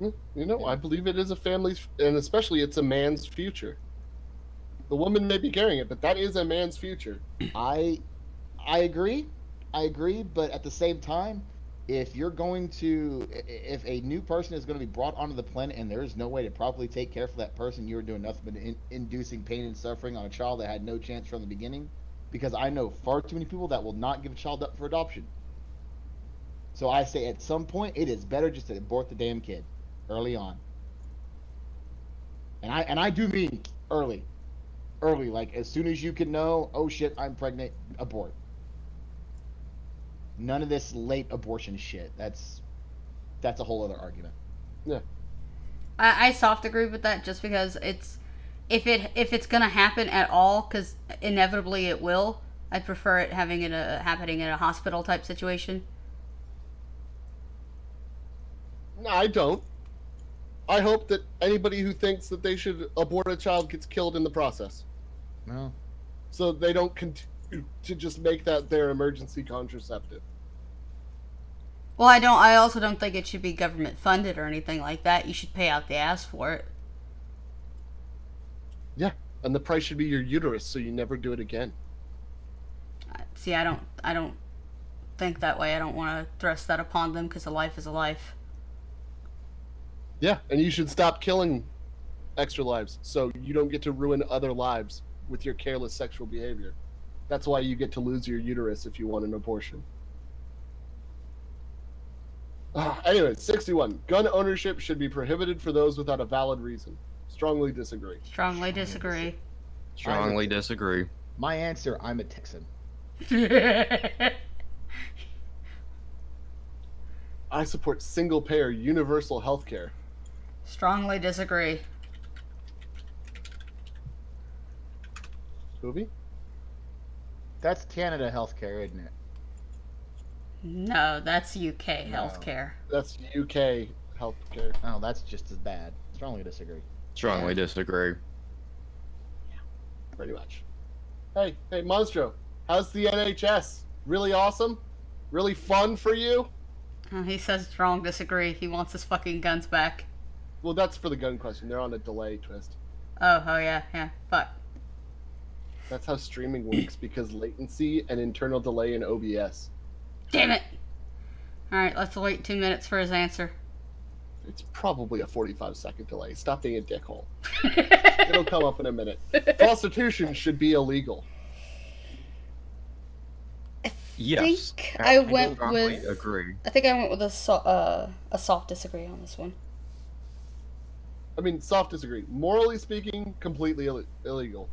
I believe it is a family's, and especially it's a man's future. The woman may be carrying it, but that is a man's future. I agree. But at the same time, if a new person is going to be brought onto the planet and there is no way to properly take care for that person, you're doing nothing but inducing pain and suffering on a child that had no chance from the beginning. Because I know far too many people that will not give a child up for adoption. So I say at some point it is better just to abort the damn kid early on. And I do mean early, like as soon as you can know, oh shit, I'm pregnant, abort. None of this late abortion shit. That's a whole other argument. Yeah. I soft agree with that just because if it's gonna happen at all, because inevitably it will. I'd prefer it happening in a hospital type situation. No, I don't. I hope that anybody who thinks that they should abort a child gets killed in the process. No. So they don't continue to just make that their emergency contraceptive. Well, I also don't think it should be government funded or anything like that. You should pay out the ass for it. Yeah, and the price should be your uterus, so you never do it again. See, I don't think that way. I don't want to thrust that upon them because a life is a life. Yeah, and you should stop killing extra lives so you don't get to ruin other lives with your careless sexual behavior. That's why you get to lose your uterus if you want an abortion. Anyway, 61. Gun ownership should be prohibited for those without a valid reason. Strongly disagree. Strongly disagree. Strongly disagree. My answer, I'm a Texan. I support single-payer universal health care. Strongly disagree. Movie? That's Canada healthcare, isn't it? No, that's UK healthcare. That's UK healthcare. Oh, that's just as bad. Strongly disagree. Strongly disagree. Pretty much. Hey, Monstro, how's the NHS? Really awesome? Really fun for you? He says strong disagree. He wants his fucking guns back. Well, that's for the gun question. They're on a delay twist. Oh yeah. Fuck. That's how streaming works, because latency and internal delay in OBS. Damn it! Alright, let's wait 2 minutes for his answer. It's probably a 45-second delay. Stop being a dickhole. It'll come up in a minute. Prostitution should be illegal. Yes. I went strongly with. agree. I think I went with a soft disagree on this one. I mean, soft disagree. Morally speaking, completely illegal.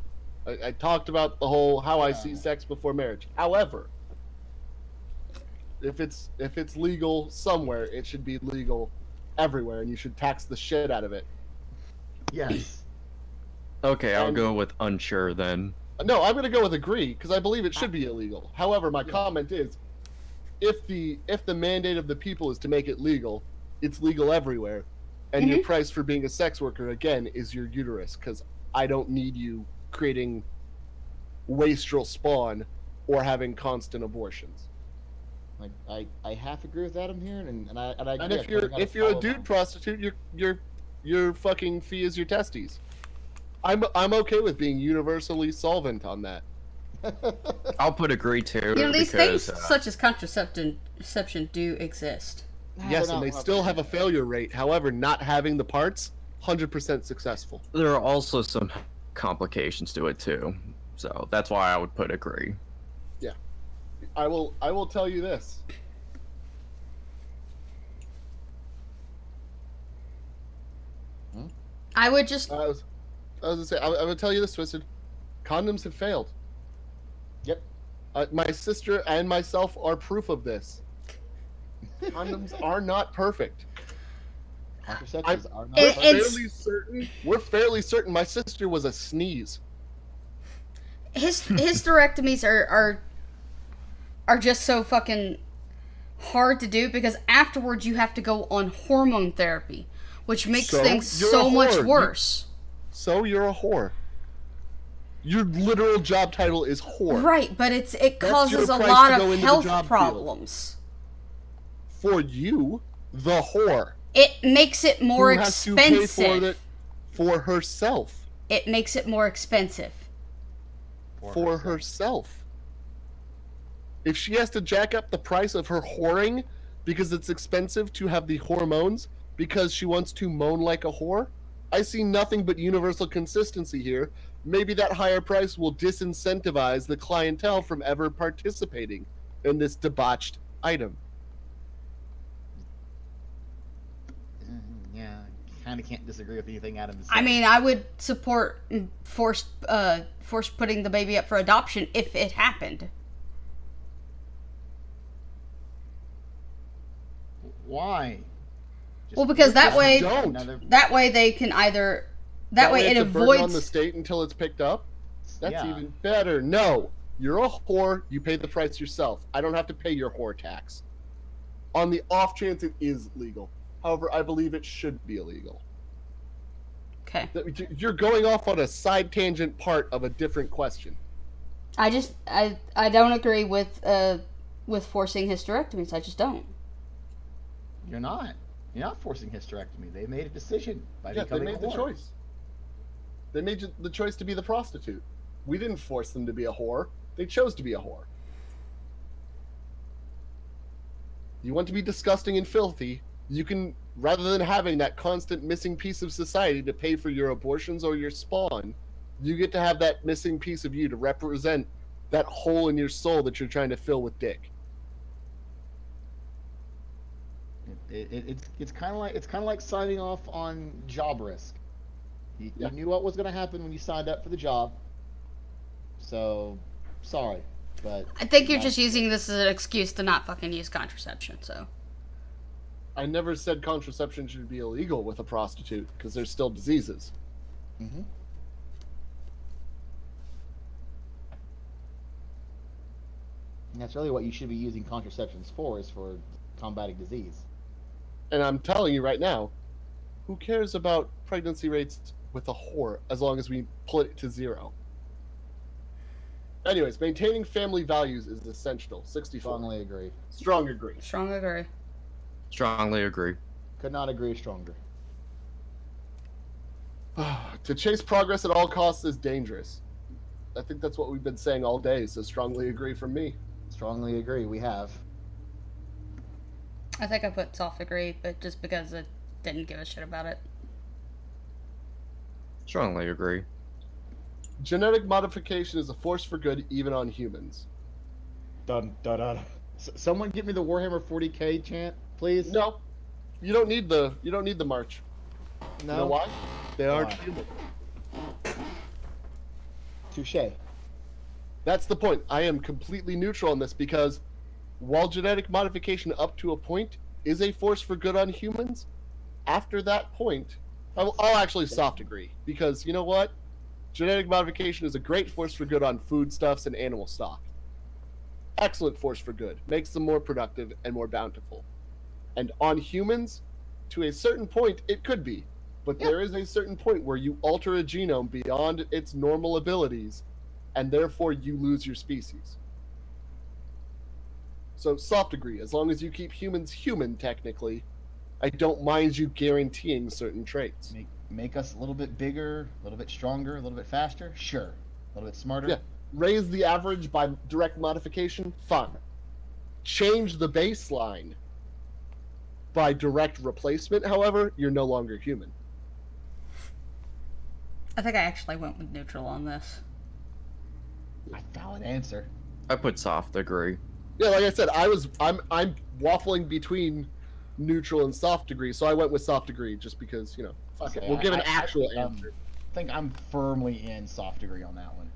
I talked about the whole how I see sex before marriage. However, if it's legal somewhere, it should be legal everywhere, and you should tax the shit out of it. Yes. Okay, I'll go with unsure then. No, I'm going to go with agree, because I believe it should be illegal. However, my comment is, if the mandate of the people is to make it legal, it's legal everywhere, and your price for being a sex worker, again, is your uterus, because I don't need you creating wastrel spawn or having constant abortions. I half agree with Adam here, and I agree. And if you're a dude prostitute, your fucking fee is your testes. I'm okay with being universally solvent on that. I'll put agree too. You know, these because, things such as contraception do exist. Yes, and they still have a failure rate. However, not having the parts, 100% successful. there are also some complications to it too, so that's why I would put agree. Yeah, I will tell you this. I would just. I was gonna say, I would tell you this, Twisted. Condoms have failed. Yep. My sister and myself are proof of this. Condoms are not perfect. Contraceptives are not. We're fairly certain. My sister was a sneeze. Hysterectomies are just so fucking hard to do because afterwards you have to go on hormone therapy, which makes things so much worse. So you're a whore. Your literal job title is whore. Right, but it causes a lot of health problems. For you, the whore. It makes it more who has to pay expensive. for herself. It makes it more expensive. For herself. If she has to jack up the price of her whoring because it's expensive to have the hormones because she wants to moan like a whore, I see nothing but universal consistency here. Maybe that higher price will disincentivize the clientele from ever participating in this debauched item. Yeah, kind of can't disagree with anything Adam said. I mean, I would support forced putting the baby up for adoption if it happened. Why? Well, because that way they can either that way it it's a burden on the avoids. state until it's picked up. That's Yeah. even better. No, you're a whore. You pay the price yourself. I don't have to pay your whore tax. On the off chance it is legal. However, I believe it should be illegal. Okay. You're going off on a side tangent part of a different question. I don't agree with forcing hysterectomies. I just don't. You're not. You're not forcing hysterectomy. They made a decision by Yeah, they becoming made a the whore. choice. They made the choice to be the prostitute. We didn't force them to be a whore. They chose to be a whore. You want to be disgusting and filthy, you can, rather than having that constant missing piece of society to pay for your abortions or your spawn, you get to have that missing piece of you to represent that hole in your soul that you're trying to fill with dick. It's kind of like signing off on job risk. You knew what was going to happen when you signed up for the job. So, sorry, but I think you're just using this as an excuse to not fucking use contraception. So. I never said contraception should be illegal with a prostitute, because there's still diseases. Mm-hmm. And that's really what you should be using contraceptions for, is for combating disease. And I'm telling you right now, who cares about pregnancy rates with a whore as long as we pull it to 0? Anyways, maintaining family values is essential. 64. Strongly agree. Strong agree. Strong agree. Strongly agree. Could not agree stronger. To chase progress at all costs is dangerous. I think that's what we've been saying all day, so strongly agree from me. Strongly agree. We have. I think I put soft agree, but just because I didn't give a shit about it. Strongly agree. Genetic modification is a force for good even on humans. Dun dun dun. Someone give me the Warhammer 40k chant, please. No. You don't need the march. No. You know why? They are Why? human. Touche. That's the point. I am completely neutral on this because while genetic modification up to a point is a force for good on humans, after that point, I'll actually soft agree. Because you know what? Genetic modification is a great force for good on foodstuffs and animal stock. Excellent force for good. Makes them more productive and more bountiful. And on humans, to a certain point, it could be. But there is a certain point where you alter a genome beyond its normal abilities, and therefore you lose your species. So soft agree. As long as you keep humans human, technically, I don't mind you guaranteeing certain traits. Make us a little bit bigger, a little bit stronger, a little bit faster? Sure. A little bit smarter? Yeah. Raise the average by direct modification? Fun. Change the baseline by direct replacement, however, you're no longer human. I think I actually went with neutral on this. A valid answer. I put soft agree. Yeah, like I said, I'm waffling between neutral and soft degree, so I went with soft degree just because, you know, fuck it. We'll give an actual answer. I think I'm firmly in soft degree on that one.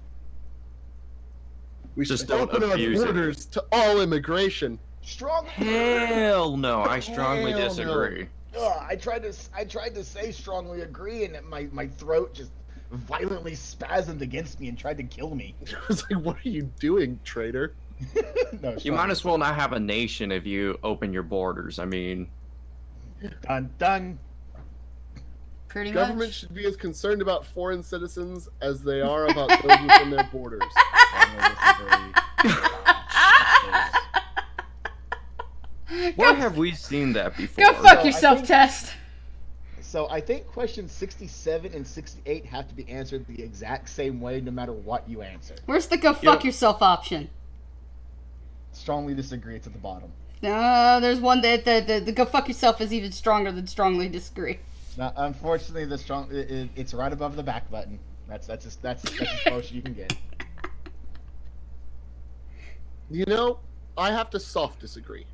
We Just should don't open our abuse it. borders to all immigration. Strong. Hell no, I strongly Hell no. disagree. Ugh, I tried to say strongly agree, and my throat just violently spasmed against me and tried to kill me. I was like, what are you doing, traitor? No, You might as well not have a nation if you open your borders. I mean, Dun dun. Pretty Government much. should be as concerned about foreign citizens as they are about those within their borders. Strongly disagree. where have we seen that before? Go fuck I yourself, think- Test. So I think questions 67 and 68 have to be answered the exact same way, no matter what you answer. Where's the go fuck Yeah. yourself option? Strongly disagree. It's at the bottom. There's one that the go fuck yourself is even stronger than strongly disagree. Now, unfortunately, it's right above the back button. That's as close as you can get. You know, I have to soft disagree.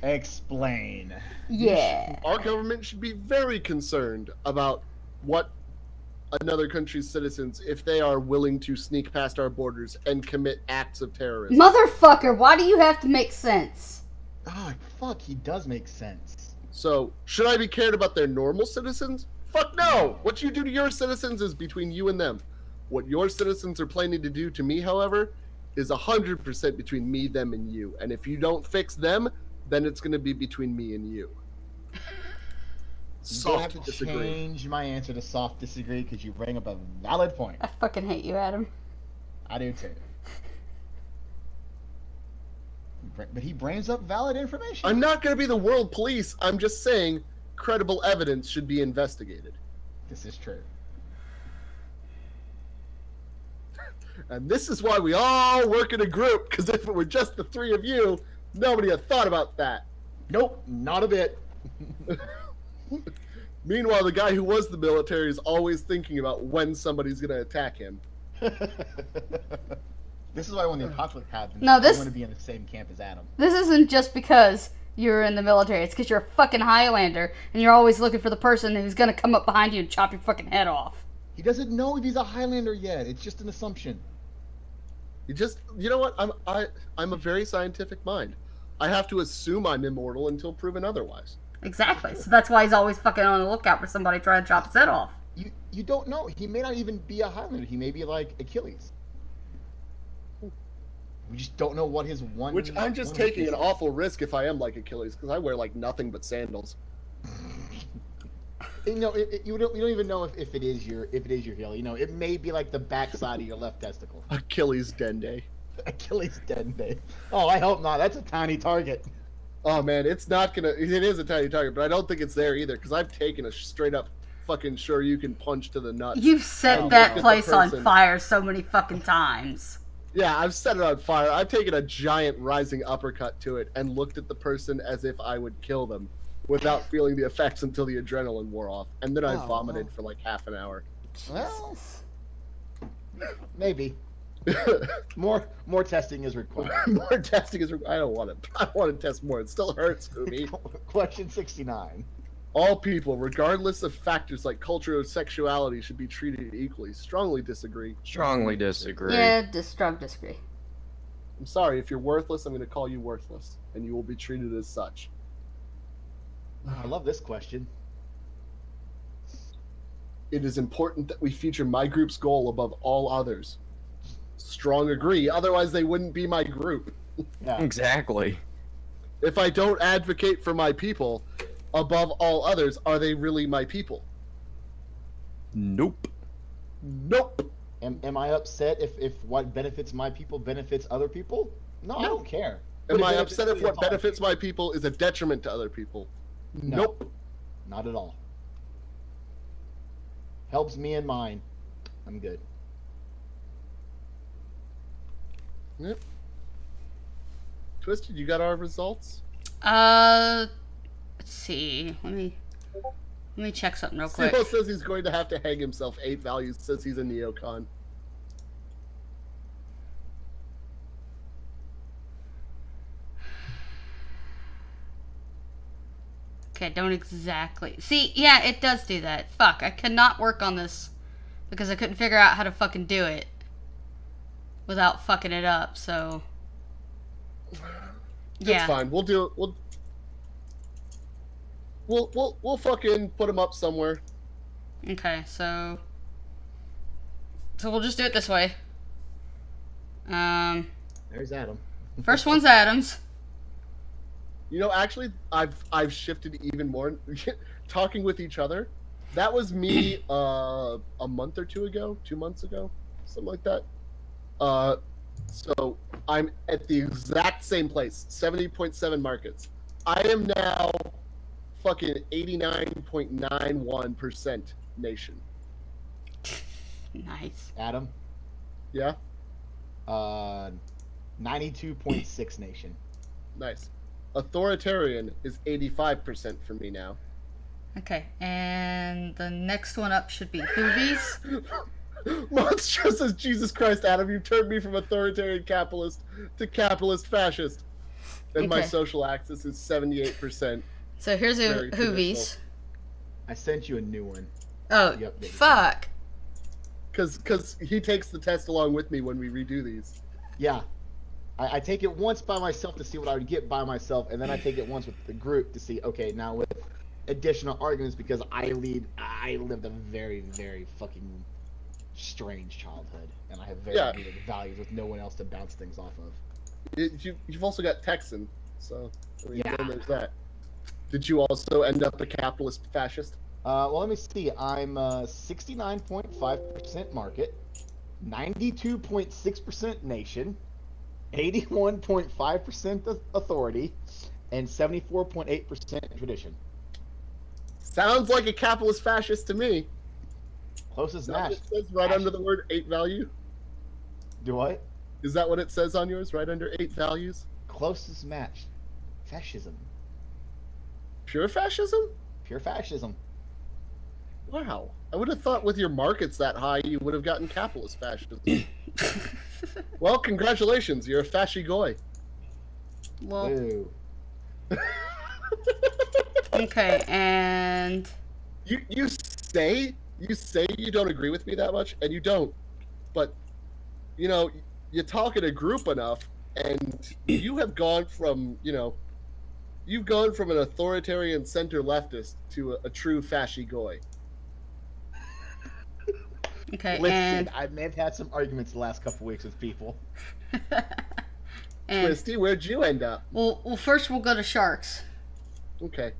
Explain. Yeah. Our government should be very concerned about what another country's citizens, if they are willing to sneak past our borders and commit acts of terrorism. Motherfucker, why do you have to make sense? Ah, fuck, he does make sense. So, should I be cared about their normal citizens? Fuck no! What you do to your citizens is between you and them. What your citizens are planning to do to me, however, is 100% between me, them, and you. And if you don't fix them, then it's going to be between me and you. You don't have Soft to disagree. change my answer to soft disagree because you bring up a valid point. I fucking hate you, Adam. I do too. But he brings up valid information. I'm not going to be the world police. I'm just saying credible evidence should be investigated. This is true. And this is why we all work in a group, because if it were just the three of you, nobody had thought about that. Nope, not a bit. Meanwhile, the guy who was the military is always thinking about when somebody's going to attack him. This is why when the apocalypse happens, No, this- I want to be in the same camp as Adam. This isn't just because you're in the military. It's because you're a fucking Highlander, and you're always looking for the person who's gonna come up behind you and chop your fucking head off. He doesn't know if he's a Highlander yet. It's just an assumption. You know what? I'm a very scientific mind. I have to assume I'm immortal until proven otherwise. Exactly. So that's why he's always fucking on the lookout for somebody trying to chop his head off. You don't know. He may not even be a Highlander. He may be like Achilles. We just don't know what his one. Which I'm just taking an awful risk if I am like Achilles, because I wear like nothing but sandals. You know, you don't even know if it is your heel. You know, it may be like the backside of your left testicle. Achilles Dende. Achilles Dende. Oh, I hope not. That's a tiny target. Oh man, it's not gonna. It is a tiny target, but I don't think it's there either, because I've taken a straight up fucking sure you can punch to the nuts. You've set that place on fire so many fucking times. Yeah, I've set it on fire. I've taken a giant rising uppercut to it and looked at the person as if I would kill them without feeling the effects until the adrenaline wore off. And then I vomited for like half an hour. Well, maybe. More testing is required. More testing is required. I don't want to. I want to test more. It still hurts, Scooby. Question 69. All people, regardless of factors like culture or sexuality, should be treated equally. Strongly disagree. Strongly disagree. Yeah, strong disagree. I'm sorry, if you're worthless, I'm going to call you worthless, and you will be treated as such. I love this question. It is important that we feature my group's goal above all others. Strong agree, otherwise they wouldn't be my group. Yeah. Exactly. If I don't advocate for my people above all others, are they really my people? Nope. Nope. Am I upset if what benefits my people benefits other people? No, I don't care. Am I upset if what benefits my people is a detriment to other people? No. Nope. Not at all. Helps me and mine. I'm good. Yep. Twisted, you got our results? Let's see. Let me check something real quick. Cyril says he's going to have to hang himself. 8 values, says he's a neocon. Okay, don't exactly... See, yeah, it does do that. Fuck, I could not work on this because I couldn't figure out how to fucking do it without fucking it up, so... Yeah. It's fine. We'll do it. We'll fucking put him up somewhere. Okay, so we'll just do it this way. There's Adam. First one's Adam's. You know, actually, I've shifted even more. Talking with each other. That was me a month or 2 ago, 2 months ago, something like that. So I'm at the exact same place, 70.7 markets. I am now fucking 89.91% nation. Nice. Adam? Yeah? 92.6 nation. Nice. Authoritarian is 85% for me now. Okay, and the next one up should be Hoovies. Monster says, Jesus Christ, Adam, you turned me from authoritarian capitalist to capitalist fascist. And my social axis is 78%. So here's a Hoovies. I sent you a new one. Oh, fuck. Because he takes the test along with me when we redo these. Yeah. I take it once by myself to see what I would get by myself, and then I take it once with the group to see, okay, now with additional arguments, because I lived a very, very fucking strange childhood, and I have very limited values with no one else to bounce things off of. You've also got Texan, so I mean, then there's that. Did you also end up a capitalist fascist? Well, let me see. I'm 69.5% market, 92.6% nation, 81.5% authority, and 74.8% tradition. Sounds like a capitalist fascist to me. Closest match. It says right under the word 8 value. Do what? Is that what it says on yours? Right under 8 values? Closest match. Fascism. Pure fascism? Pure fascism. Wow. I would have thought with your markets that high, you would have gotten capitalist fascism. Well, congratulations. You're a fasci goy. Well. Ooh. Okay, and You say you don't agree with me that much, and you don't. But you know, you talk in a group enough, and you have gone from, you've gone from an authoritarian center leftist to a true fasci goy. Okay, Listen, and I may have had some arguments the last couple weeks with people. and Twisty, where'd you end up? well, first we'll go to Sharks, Okay.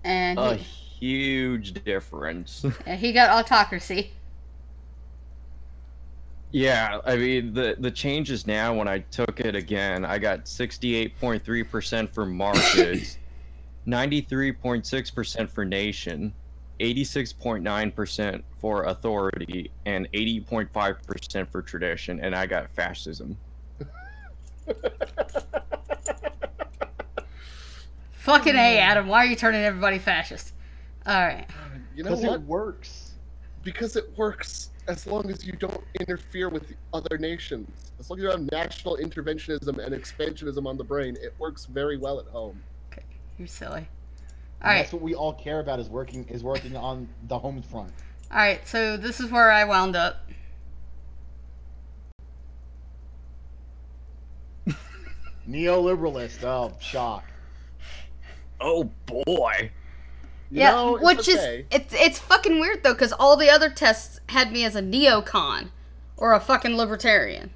and A huge difference. he got autocracy. Yeah, I mean the changes now. When I took it again, I got 68.3% for markets, 93.6% for nation, 86.9% for authority, and 80.5% for tradition, and I got fascism. Fucking A, Adam. Why are you turning everybody fascist? All right. You know Because what? it works. Because it works as long as you don't interfere with the other nations. As long as you have national interventionism and expansionism on the brain, it works very well at home. Okay, you're silly. And All right. that's what we all care about is working on the home front. All right. So this is where I wound up. Neoliberalist. Oh, shock. Oh boy. No, it's which okay. is it's fucking weird though, because all the other tests had me as a neocon or a fucking libertarian.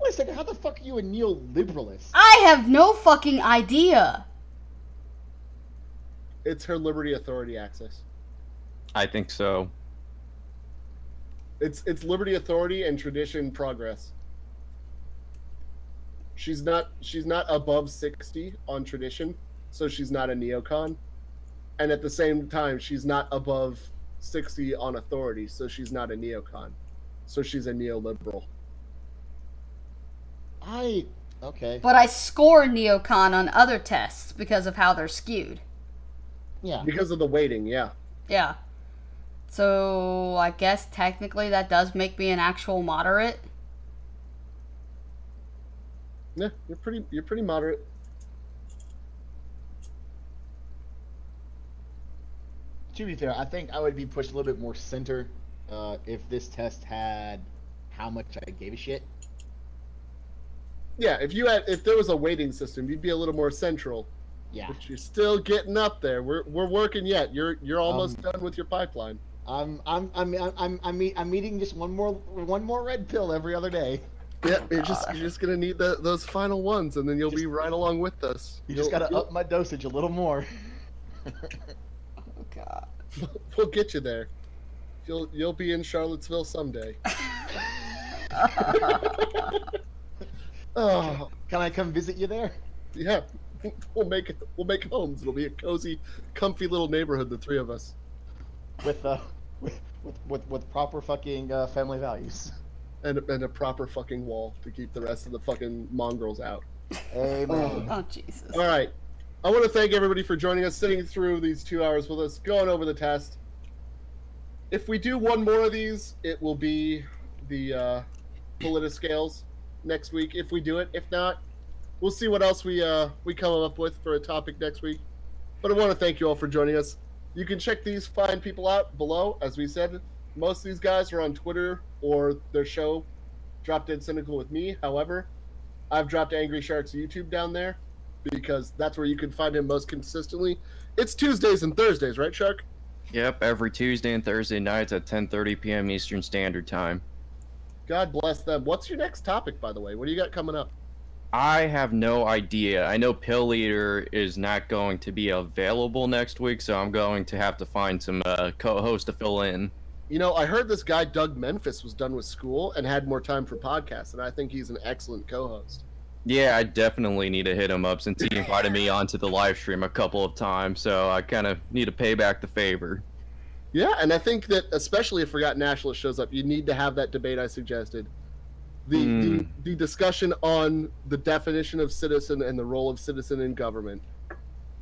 Wait a second, how the fuck are you a neoliberalist? I have no fucking idea. It's her liberty authority axis. I think so. It's liberty authority and tradition progress. She's not above 60 on tradition, so she's not a neocon. And at the same time, she's not above 60 on authority, so she's not a neocon. So she's a neoliberal. Okay. But I score neocon on other tests because of how they're skewed. Yeah. Because of the weighting, yeah. Yeah. So I guess technically that does make me an actual moderate. Yeah, you're pretty moderate. To be fair, I think I would be pushed a little bit more center if this test had how much I gave a shit. Yeah, if there was a weighting system, you'd be a little more central. Yeah. But you're still getting up there. We're working yet. You're almost done with your pipeline. I'm eating just one more red pill every other day. Yeah, you're just gonna need those final ones, and then you'll be right along with us. You just gotta up my dosage a little more. Oh god. We'll get you there. You'll be in Charlottesville someday. Oh Can I come visit you there? yeah, we'll make homes. It'll be a cozy, comfy little neighborhood. The three of us. With proper fucking family values. And a proper fucking wall to keep the rest of the fucking mongrels out. Amen. Oh Jesus. All right. I want to thank everybody for joining us, sitting through these 2 hours with us, going over the test. If we do one more of these, it will be the Politiscales next week. If we do it, if not, we'll see what else we come up with for a topic next week. But I want to thank you all for joining us. You can check these fine people out below. As we said, most of these guys are on Twitter or their show, Drop Dead Cynical with me. However, I've dropped Angry Shark's YouTube down there because that's where you can find him most consistently. It's Tuesdays and Thursdays, right, Shark? Yep, every Tuesday and Thursday nights at 10:30 p.m. Eastern Standard Time. God bless them. What's your next topic, by the way? What do you got coming up? I have no idea. I know Pill Eater is not going to be available next week, so I'm going to have to find some co-host to fill in. You know, I heard this guy, Doug Memphis, was done with school and had more time for podcasts, and I think he's an excellent co-host. Yeah, I definitely need to hit him up since he invited me onto the live stream a couple of times, so I kind of need to pay back the favor. Yeah, and I think that especially if Forgotten Nationalist shows up, you need to have that debate I suggested. The discussion on the definition of citizen and the role of citizen in government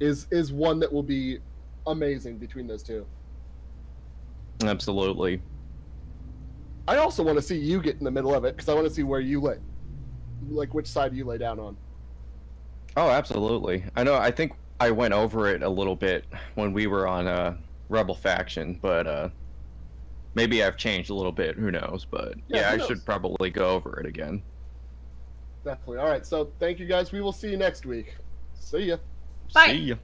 is one that will be amazing between those two. Absolutely. I also want to see you get in the middle of it because I want to see where you lay, like which side you lay down on. Oh, absolutely. I know. I think I went over it a little bit when we were on Rebel Faction, but Maybe I've changed a little bit. Who knows? But Yeah, yeah, who I should knows? probably go over it again. Definitely. All right. So thank you guys. We will see you next week. See ya. Bye. See ya.